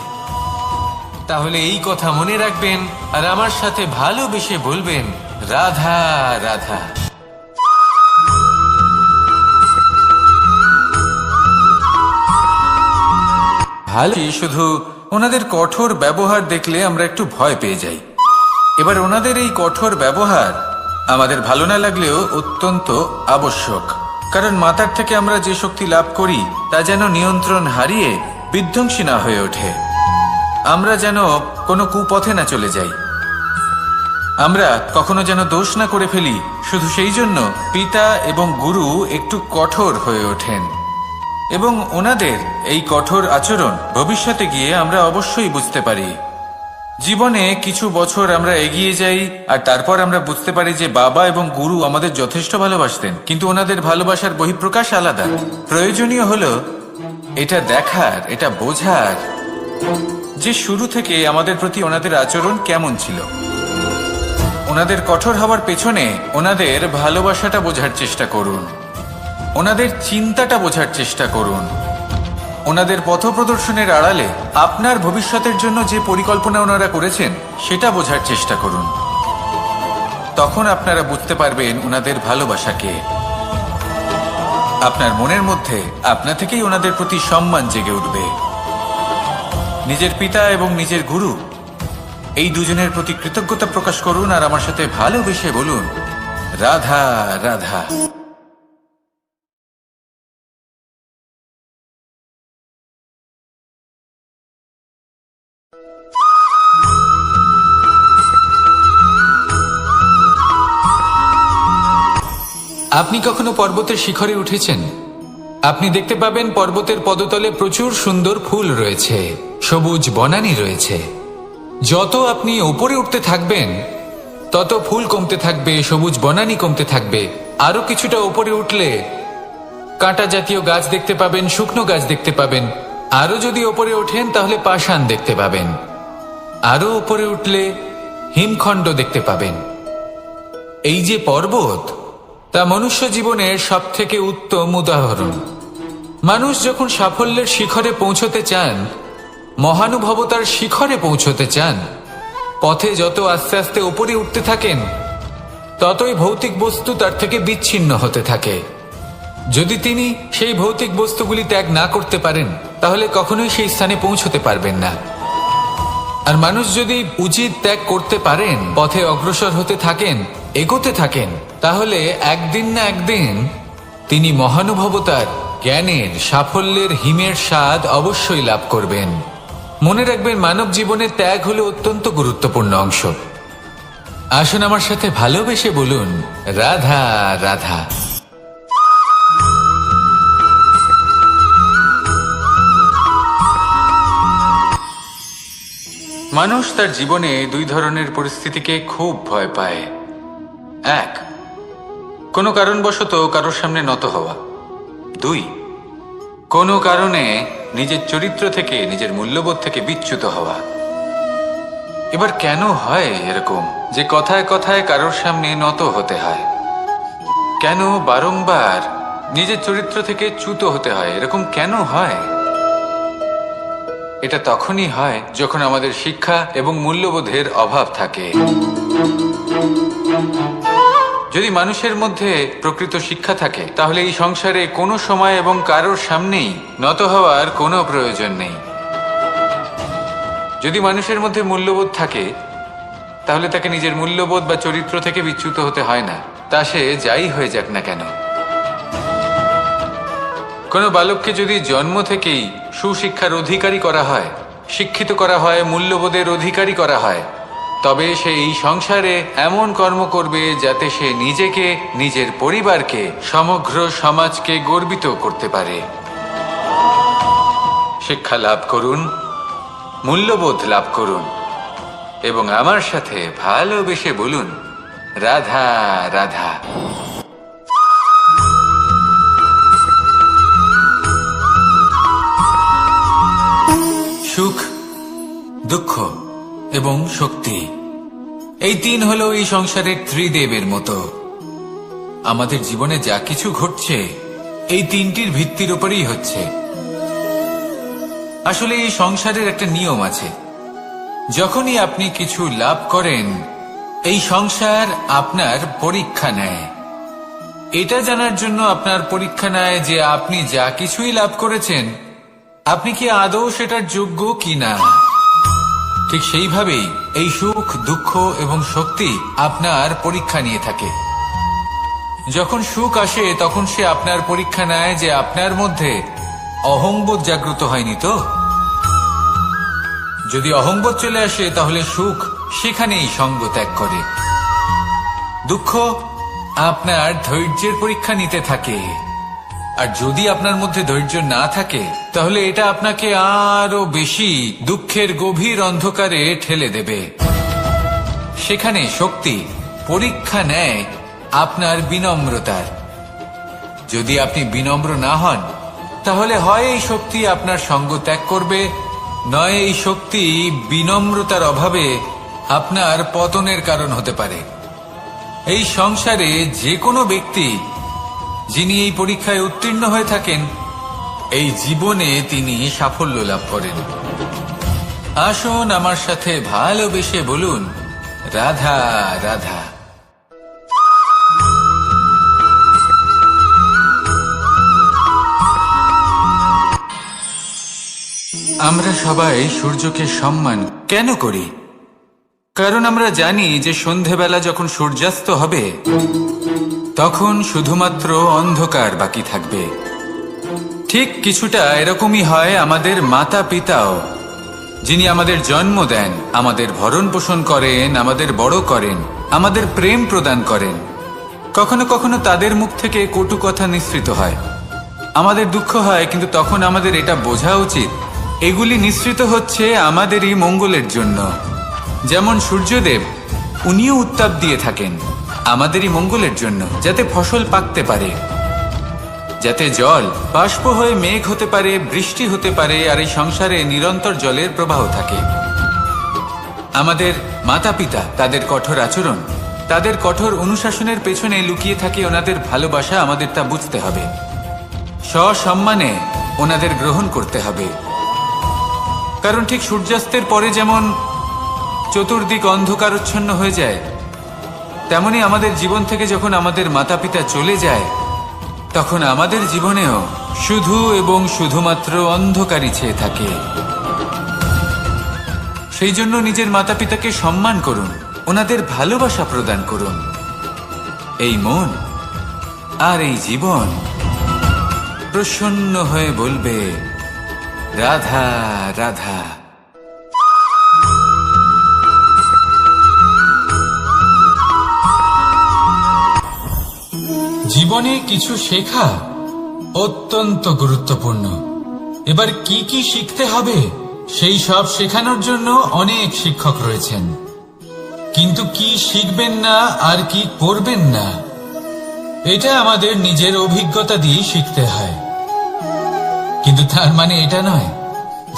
Speaker 1: তাহলে এই কথা মনে রাখবেন আর আমার সাথে ভালোবেসে বলবেন, রাধা রাধা। ভালো, শুধু ওনাদের কঠোর ব্যবহার দেখলে আমরা একটু ভয় পেয়ে যাই। এবার ওনাদের এই কঠোর ব্যবহার আমাদের ভালো না লাগলেও অত্যন্ত আবশ্যক, কারণ মাতার থেকে আমরা যে শক্তি লাভ করি তা যেন নিয়ন্ত্রণ হারিয়ে বিধ্বংসী না হয়ে ওঠে। আমরা যেন কোনো কুপথে না চলে যাই, আমরা কখনো যেন দোষ না করে ফেলি শুধু সেই জন্য পিতা এবং গুরু একটু কঠোর হয়ে ওঠেন, এবং ওনাদের এই কঠোর আচরণ ভবিষ্যতে গিয়ে আমরা অবশ্যই বুঝতে পারি। জীবনে কিছু বছর আমরা এগিয়ে যাই আর তারপর আমরা বুঝতে পারি যে বাবা এবং গুরু আমাদের যথেষ্ট ভালোবাসতেন, কিন্তু ওনাদের ভালোবাসার বহিঃপ্রকাশ আলাদা। প্রয়োজনীয় হলো এটা দেখার, এটা বোঝার যে শুরু থেকে আমাদের প্রতি ওনাদের আচরণ কেমন ছিল। ওনাদের কঠোর হওয়ার পেছনে ওনাদের ভালোবাসাটা বোঝার চেষ্টা করুন, ওনাদের চিন্তাটা বোঝার চেষ্টা করুন, ওনাদের পথপ্রদর্শনের আড়ালে আপনার ভবিষ্যতের জন্য যে পরিকল্পনা ওনারা করেছেন সেটা বোঝার চেষ্টা করুন। তখন আপনারা বুঝতে পারবেন ওনাদের ভালোবাসাকে। আপনার মনের মধ্যে আপনা থেকেই ওনাদের প্রতি সম্মান জেগে উঠবে। নিজের পিতা এবং নিজের গুরু এই দুজনের প্রতি কৃতজ্ঞতা প্রকাশ করুন আর আমার সাথে ভালোবেসে বলুন, রাধা রাধা। আপনি কখনো পর্বতের শিখরে উঠেছেন? আপনি দেখতে পাবেন পর্বতের পদতলে প্রচুর সুন্দর ফুল রয়েছে, সবুজ বনানী রয়েছে। যত আপনি উপরে উঠতে থাকবেন তত ফুল কমতে থাকবে, সবুজ বনানী কমতে থাকবে। আরো কিছুটা উপরে উঠলে কাঁটা জাতীয় গাছ দেখতে পাবেন, শুকনো গাছ দেখতে পাবেন। আরো যদি উপরে ওঠেন তাহলে পাষাণ দেখতে পাবেন। আরো উপরে উঠলে হিমখণ্ড দেখতে পাবেন। এই যে পর্বত, তা মনুষ্য জীবনের সব থেকে উত্তম উদাহরণ। মানুষ যখন সাফল্যের শিখরে পৌঁছতে চান, মহানুভবতার শিখরে পৌঁছতে চান, পথে যত আস্তে আস্তে উপরে উঠতে থাকেন ততই ভৌতিক বস্তু তার থেকে বিচ্ছিন্ন হতে থাকে। যদি তিনি সেই ভৌতিক বস্তুগুলি ত্যাগ না করতে পারেন তাহলে কখনোই সেই স্থানে পৌঁছতে পারবেন না। আর মানুষ যদি উচিত ত্যাগ করতে পারেন, পথে অগ্রসর হতে থাকেন, এগোতে থাকেন, তাহলে একদিন না একদিন তিনি মহানুভবতার, জ্ঞানের, সাফল্যের হিমের স্বাদ অবশ্যই লাভ করবেন। মনে রাখবেন, মানব জীবনে ত্যাগ হলো অত্যন্ত গুরুত্বপূর্ণ অংশ। আসুন আমার সাথে ভালোবেসে বলুন, রাধা রাধা। মানুষ তার জীবনে দুই ধরনের পরিস্থিতিকে খুব ভয় পায়। এক, কোনো কারণবশত কারোর সামনে নত হওয়া। দুই, কোনো কারণে নিজের চরিত্র থেকে, নিজের মূল্যবোধ থেকে বিচ্যুত হওয়া। এবার কেন হয় এরকম যে কথায় কথায় কারোর সামনে নত হতে হয়? কেন বারংবার নিজের চরিত্র থেকে চ্যুত হতে হয়? এরকম কেন হয়? এটা তখনই হয় যখন আমাদের শিক্ষা এবং মূল্যবোধের অভাব থাকে। যদি মানুষের মধ্যে প্রকৃত শিক্ষা থাকে তাহলে এই সংসারে কোনো সময় এবং কারোর সামনেই নত হওয়ার কোনো প্রয়োজন নেই। যদি মানুষের মধ্যে মূল্যবোধ থাকে তাহলে তাকে নিজের মূল্যবোধ বা চরিত্র থেকে বিচ্যুত হতে হয় না, তা সে যাই হয়ে যাক না কেন। কোনো বালককে যদি জন্ম থেকেই সুশিক্ষার অধিকারী করা হয়, শিক্ষিত করা হয়, মূল্যবোধের অধিকারী করা হয়, তবে সে এই সংসারে এমন কর্ম করবে যাতে সে নিজেকে, নিজের পরিবারকে, সমগ্র সমাজকে গর্বিত করতে পারে। শিক্ষা লাভ করুন, মূল্যবোধ লাভ করুন এবং আমার সাথে ভালোবেসে বলুন, রাধা রাধা। সুখ, দুঃখ এবং শক্তি, এই তিন হলো এই সংসারের ত্রিদেবের মতো। আমাদের জীবনে যা কিছু ঘটছে এই তিনটির ভিত্তির উপরেই হচ্ছে। আসলে এই সংসারের একটা নিয়ম আছে, যখনই আপনি কিছু লাভ করেন এই সংসার আপনার পরীক্ষা নেয়। এটা জানার জন্য আপনার পরীক্ষা নেয় যে আপনি যা কিছুই লাভ করেছেন আপনি কি আদৌ সেটার যোগ্য কিনা। ঠিক সেইভাবেই এই সুখ, দুঃখ এবং শক্তি আপনার পরীক্ষা নিয়ে থাকে। যখন সুখ আসে তখন সে আপনার পরীক্ষা নেয় যে আপনার মধ্যে অহংবোধ জাগ্রত হয়নি তো। যদি অহংবোধ চলে আসে তাহলে সুখ সেখানেই সঙ্গ ত্যাগ করে। দুঃখ আপনার ধৈর্যের পরীক্ষা নিতে থাকে। আর যদি আপনার মধ্যে ধৈর্য না থাকে তাহলে এটা আপনাকে আরো বেশি দুঃখের গভীর অন্ধকারে ঠেলে দেবে। সেখানে শক্তি পরীক্ষা নেয় আপনার বিনম্রতার। যদি আপনি বিনম্র না হন তাহলে হয় এই শক্তি আপনার সঙ্গ ত্যাগ করবে, নয় এই শক্তি বিনম্রতার অভাবে আপনার পতনের কারণ হতে পারে। এই সংসারে যে কোনো ব্যক্তি যিনি এই পরীক্ষায় উত্তীর্ণ হয়ে থাকেন, এই জীবনে তিনি সাফল্য লাভ করেন। আসুন আমার সাথে ভালোবেসে বলুন, রাধা রাধা। আমরা সবাই সূর্যকে সম্মান কেন করি? কারণ আমরা জানি যে সন্ধেবেলা যখন সূর্যাস্ত হবে তখন শুধুমাত্র অন্ধকার বাকি থাকবে। ঠিক কিছুটা এরকমই হয় আমাদের মাতা পিতাও, যিনি আমাদের জন্ম দেন, আমাদের ভরণ পোষণ করেন, আমাদের বড় করেন, আমাদের প্রেম প্রদান করেন। কখনো কখনো তাদের মুখ থেকে কটু কথা নিঃসৃত হয়, আমাদের দুঃখ হয়, কিন্তু তখন আমাদের এটা বোঝা উচিত এগুলি নিঃসৃত হচ্ছে আমাদেরই মঙ্গলের জন্য। যেমন সূর্যদেব, উনিও উত্তাপ দিয়ে থাকেন আমাদেরই মঙ্গলের জন্য, যাতে ফসল পাকতে পারে, যাতে জল বাষ্প হয়ে মেঘ হতে পারে, বৃষ্টি হতে পারে, আর এই সংসারে নিরন্তর জলের প্রবাহ থাকে। আমাদের মাতা পিতা, তাদের কঠোর আচরণ, তাদের কঠোর অনুশাসনের পেছনে লুকিয়ে থাকে ওনাদের ভালোবাসা। আমাদের তা বুঝতে হবে, সসম্মানে ওনাদের গ্রহণ করতে হবে। কারণ ঠিক সূর্যাস্তের পরে যেমন চতুর্দিক অন্ধকারচ্ছন্ন হয়ে যায়, তেমনি আমাদের জীবন থেকে যখন আমাদের মাতা পিতা চলে যায় তখন আমাদের জীবনেও শুধু এবং শুধুমাত্র অন্ধকারই ছেয়ে থাকে। সেই জন্য নিজের মাতা পিতাকে সম্মান করুন, ওনাদের ভালোবাসা প্রদান করুন। এই মন আর এই জীবন প্রসন্ন হয়ে বলবে, রাধা রাধা। জীবনে কিছু শেখা অত্যন্ত গুরুত্বপূর্ণ। এবার কি কি শিখতে হবে সেই সব শেখানোর জন্য অনেক শিক্ষক রয়েছেন, কিন্তু কি শিখবেন না আর কি করবেন না এটা আমাদের নিজের অভিজ্ঞতা দিয়ে শিখতে হয়। কিন্তু তার মানে এটা নয়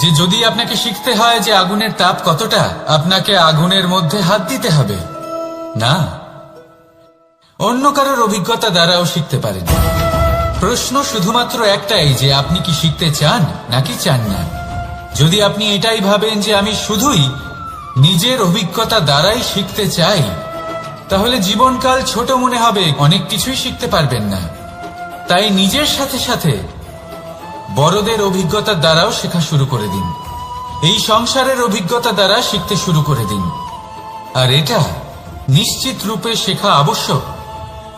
Speaker 1: যে যদি আপনাকে শিখতে হয় যে আগুনের তাপ কতটা, আপনাকে আগুনের মধ্যে হাত দিতে হবে। না, অন্য কারোর অভিজ্ঞতা দ্বারাও শিখতে পারেন। প্রশ্ন শুধুমাত্র একটাই যে আপনি কি শিখতে চান নাকি চান না। যদি আপনি এটাই ভাবেন যে আমি শুধুই নিজের অভিজ্ঞতা দ্বারাই শিখতে চাই, তাহলে জীবনকাল ছোট মনে হবে, অনেক কিছুই শিখতে পারবেন না। তাই নিজের সাথে সাথে বড়দের অভিজ্ঞতার দ্বারাও শেখা শুরু করে দিন। এই সংসারের অভিজ্ঞতা দ্বারা শিখতে শুরু করে দিন। আর এটা নিশ্চিত রূপে শেখা আবশ্যক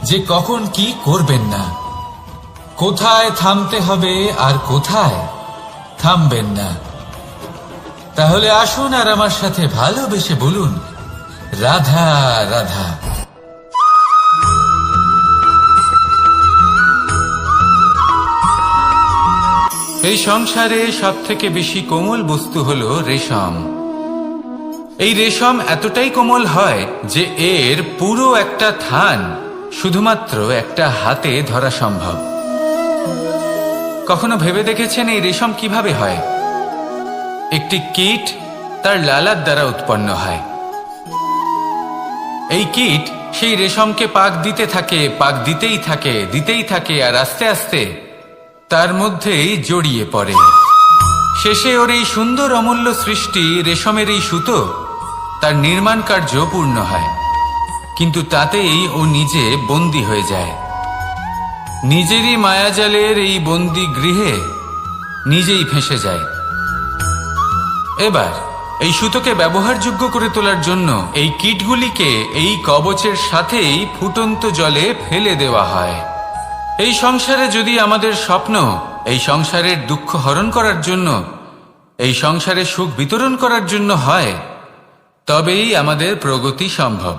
Speaker 1: যে কখন কি করবেন না, কোথায় থামতে হবে আর কোথায় থামবেন না। তাহলে আসুন আর আমার সাথে ভালোবেসে বলুন, রাধা রাধা। এই সংসারে সব থেকে বেশি কোমল বস্তু হলো রেশম। এই রেশম এতটাই কোমল হয় যে এর পুরো একটা থান শুধুমাত্র একটা হাতে ধরা সম্ভব। কখনো ভেবে দেখেছেন এই রেশম কিভাবে হয়? একটি কীট তার লালার দ্বারা উৎপন্ন হয়। এই কীট সেই রেশমকে পাক দিতে থাকে, পাক দিতেই থাকে, দিতেই থাকে, আর আস্তে আস্তে তার মধ্যেই জড়িয়ে পড়ে। শেষে ওর এই সুন্দর অমূল্য সৃষ্টি রেশমের এই সুতো তার নির্মাণ কার্য পূর্ণ হয়, কিন্তু তাতেই ও নিজে বন্দী হয়ে যায়। নিজেরই মায়াজালের এই বন্দী গৃহে নিজেই ফেঁসে যায়। এবার এই সুতোকে ব্যবহারযোগ্য করে তোলার জন্য এই কীটগুলিকে এই কবচের সাথেই ফুটন্ত জলে ফেলে দেওয়া হয়। এই সংসারে যদি আমাদের স্বপ্ন এই সংসারের দুঃখ হরণ করার জন্য, এই সংসারে সুখ বিতরণ করার জন্য হয়, তবেই আমাদের প্রগতি সম্ভব।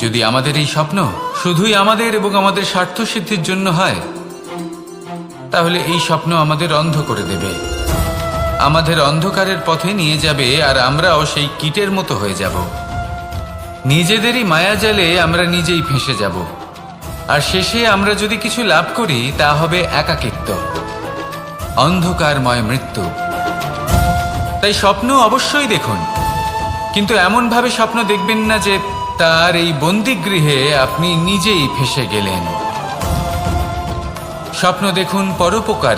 Speaker 1: যদি আমাদের এই স্বপ্ন শুধুই আমাদের এবং আমাদের স্বার্থ সিদ্ধির জন্য হয়, তাহলে এই স্বপ্ন আমাদের অন্ধ করে দেবে, আমাদের অন্ধকারের পথে নিয়ে যাবে, আর আমরাও সেই কীটের মতো হয়ে যাব। নিজেদেরই মায়াজালে আমরা নিজেই ফেঁসে যাব, আর শেষে আমরা যদি কিছু লাভ করি তা হবে একাকিত্ব, অন্ধকারময় মৃত্যু। তাই স্বপ্ন অবশ্যই দেখুন, কিন্তু এমনভাবে স্বপ্ন দেখবেন না যে তার এই বন্দিগৃহে আপনি নিজেই ফেঁসে গেলেন। স্বপ্ন দেখুন পরোপকার।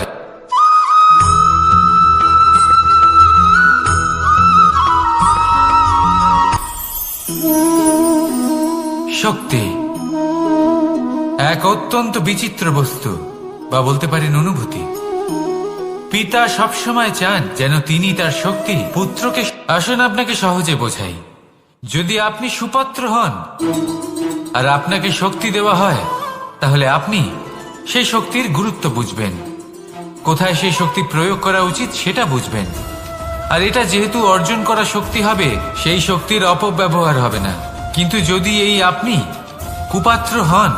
Speaker 1: শক্তি এক অত্যন্ত বিচিত্র বস্তু, বা বলতে পারেন অনুভূতি। পিতা সবসময় চান যেন তিনি তার শক্তি পুত্রকে। আসুন আপনাকে সহজে বোঝাই। যদি আপনি সুপাত্র হন আর আপনাকে শক্তি দেওয়া হয়, তাহলে আপনি সেই শক্তির গুরুত্ব বুঝবেন, কোথায় সেই শক্তি প্রয়োগ করা উচিত সেটা বুঝবেন। আর এটা যেহেতু অর্জন করা শক্তি হবে, সেই শক্তির অপব্যবহার হবে না। কিন্তু যদি এই আপনি কুপাত্র হন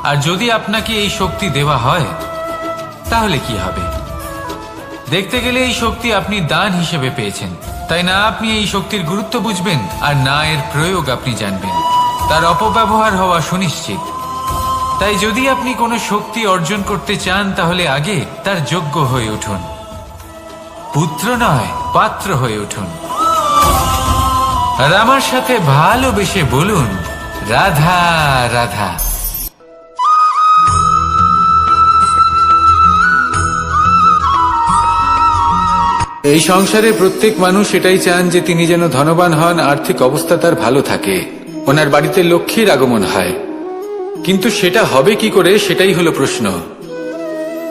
Speaker 1: আর যদি আপনাকে এই শক্তি দেওয়া হয়, তাহলে কি হবে? দেখতে গেলে এই শক্তি আপনি দান হিসেবে পেয়েছেন, তাই না আপনি এই শক্তির গুরুত্ব বুঝবেন আর না এর প্রয়োগ আপনি জানবেন। তার অপব্যবহার হওয়া সুনিশ্চিত। তাই যদি আপনি কোনো শক্তি অর্জন করতে চান, তাহলে আগে তার যোগ্য হয়ে উঠুন, পুত্র নয় পাত্র হয়ে উঠুন। আর আমার সাথে ভালোবেসে বলুন, রাধা রাধা। এই সংসারে প্রত্যেক মানুষ এটাই চান যে তিনি যেন ধনবান হন, আর্থিক অবস্থা তার ভালো থাকে, ওনার বাড়িতে লক্ষ্মীর আগমন হয়। কিন্তু সেটা হবে কি করে, সেটাই হলো প্রশ্ন।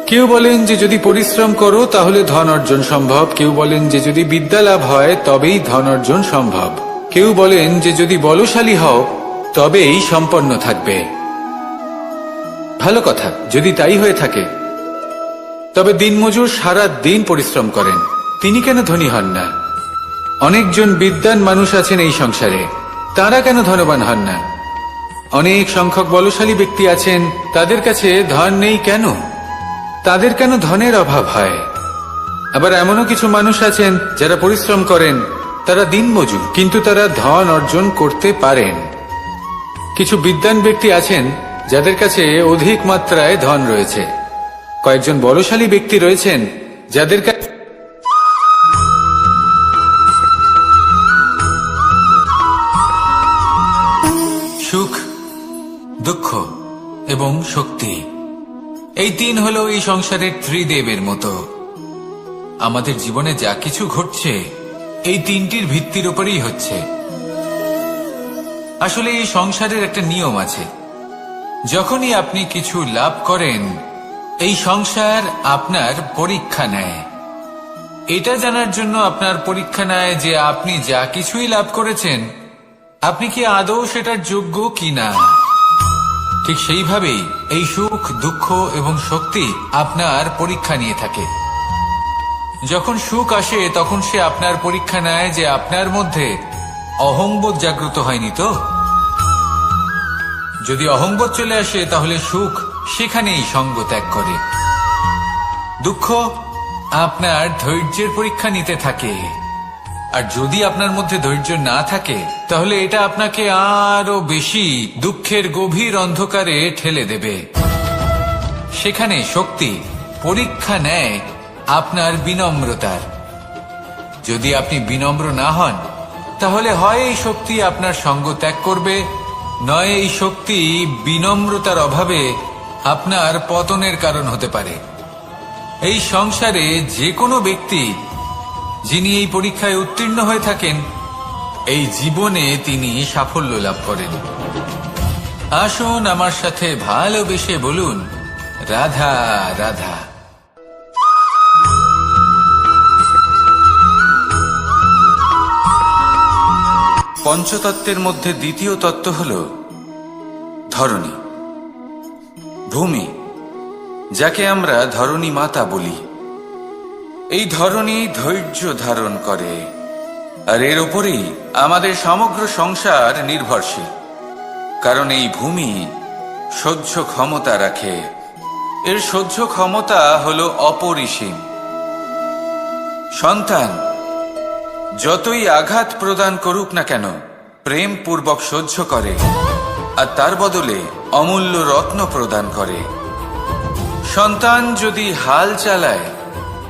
Speaker 1: কেউ বলেন যে যদি পরিশ্রম করো তাহলে ধন অর্জন সম্ভব, কেউ বলেন যে যদি বিদ্যা লাভ হয় তবেই ধন অর্জন সম্ভব, কেউ বলেন যে যদি বলশালী হও তবেই সম্পন্ন থাকবে। ভালো কথা, যদি তাই হয়ে থাকে, তবে দিনমজুর সারা দিন পরিশ্রম করেন, তিনি কেন ধনী হন না? অনেকজন বিদ্বান মানুষ আছেন এই সংসারে, তারা কেন ধনবান হন না? অনেক সংখ্যক বলশালী ব্যক্তি আছেন, তাদের কাছে ধন নেই কেন? তাদের কেন ধনের অভাব হয়? আবার এমনও কিছু মানুষ আছেন যারা পরিশ্রম করেন, তারা দিনমজুর, কিন্তু তারা ধন অর্জন করতে পারেন। কিছু বিদ্বান ব্যক্তি আছেন যাদের কাছে অধিক মাত্রায় ধন রয়েছে, কয়েকজন বলশালী ব্যক্তি রয়েছেন যাদের কাছে সুখ, দুঃখ এবং শক্তি, এই তিন হলো এই সংসারের ত্রিদেবের মতো। আমাদের জীবনে যা কিছু ঘটছে এই তিনটির ভিত্তির উপরেই হচ্ছে। আসলে এই সংসারের একটা নিয়ম আছে, যখনই আপনি কিছু লাভ করেন, এই সংসার আপনার পরীক্ষা নেয়। এটা জানার জন্য আপনার পরীক্ষা নেয় যে আপনি যা কিছুই লাভ করেছেন, আপনি কি আদৌ সেটার যোগ্য কিনা। ঠিক সেইভাবেই এই সুখ, দুঃখ এবং শক্তি আপনার পরীক্ষা নিয়ে থাকে। যখন সুখ আসে তখন সে আপনার পরীক্ষা নেয় যে আপনার মধ্যে অহংবোধ জাগ্রত হয়নি তো। যদি অহংবোধ চলে আসে তাহলে সুখ সেখানেই সঙ্গ ত্যাগ করে। দুঃখ আপনার ধৈর্যের পরীক্ষা নিতে থাকে, আর যদি আপনার মধ্যে ধৈর্য না থাকে তাহলে এটা আপনাকে আরো বেশি দুঃখের গভীর অন্ধকারে ঠেলে দেবে। সেখানে শক্তি পরীক্ষা নেয় আপনার বিনম্রতার। যদি আপনি বিনম্র না হন, তাহলে হয় এই শক্তি আপনার সঙ্গ ত্যাগ করবে, নয় এই শক্তি বিনম্রতার অভাবে আপনার পতনের কারণ হতে পারে। এই সংসারে যে কোনো ব্যক্তি যিনি এই পরীক্ষায় উত্তীর্ণ হয়ে থাকেন, এই জীবনে তিনি সাফল্য লাভ করেন। আসুন আমার সাথে ভালোবেসে বলুন, রাধা রাধা। পঞ্চতত্ত্বের মধ্যে দ্বিতীয় তত্ত্ব হল ধরণী, ভূমি, যাকে আমরা ধরণী মাতা বলি। এই ধরণী ধৈর্য ধারণ করে, আর এর উপরেই আমাদের সমগ্র সংসার নির্ভরশীল। কারণ এই ভূমি সহ্য ক্ষমতা রাখে। এর সহ্য ক্ষমতা হলো অপরিসীম। সন্তান যতই আঘাত প্রদান করুক না কেন, প্রেম পূর্বক সহ্য করে আর তার বদলে অমূল্য রত্ন প্রদান করে। সন্তান যদি হাল চালায়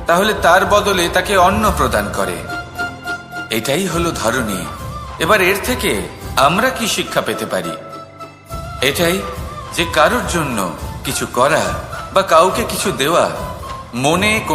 Speaker 1: তাহলে তার বদলে তাকে অন্ন প্রদান করে। এটাই হলো ধরনী। এবার এর থেকে আমরা কি শিক্ষা পেতে পারি? এটাই যে কারোর জন্য কিছু করা বা কাউকে কিছু দেওয়া মনে কোন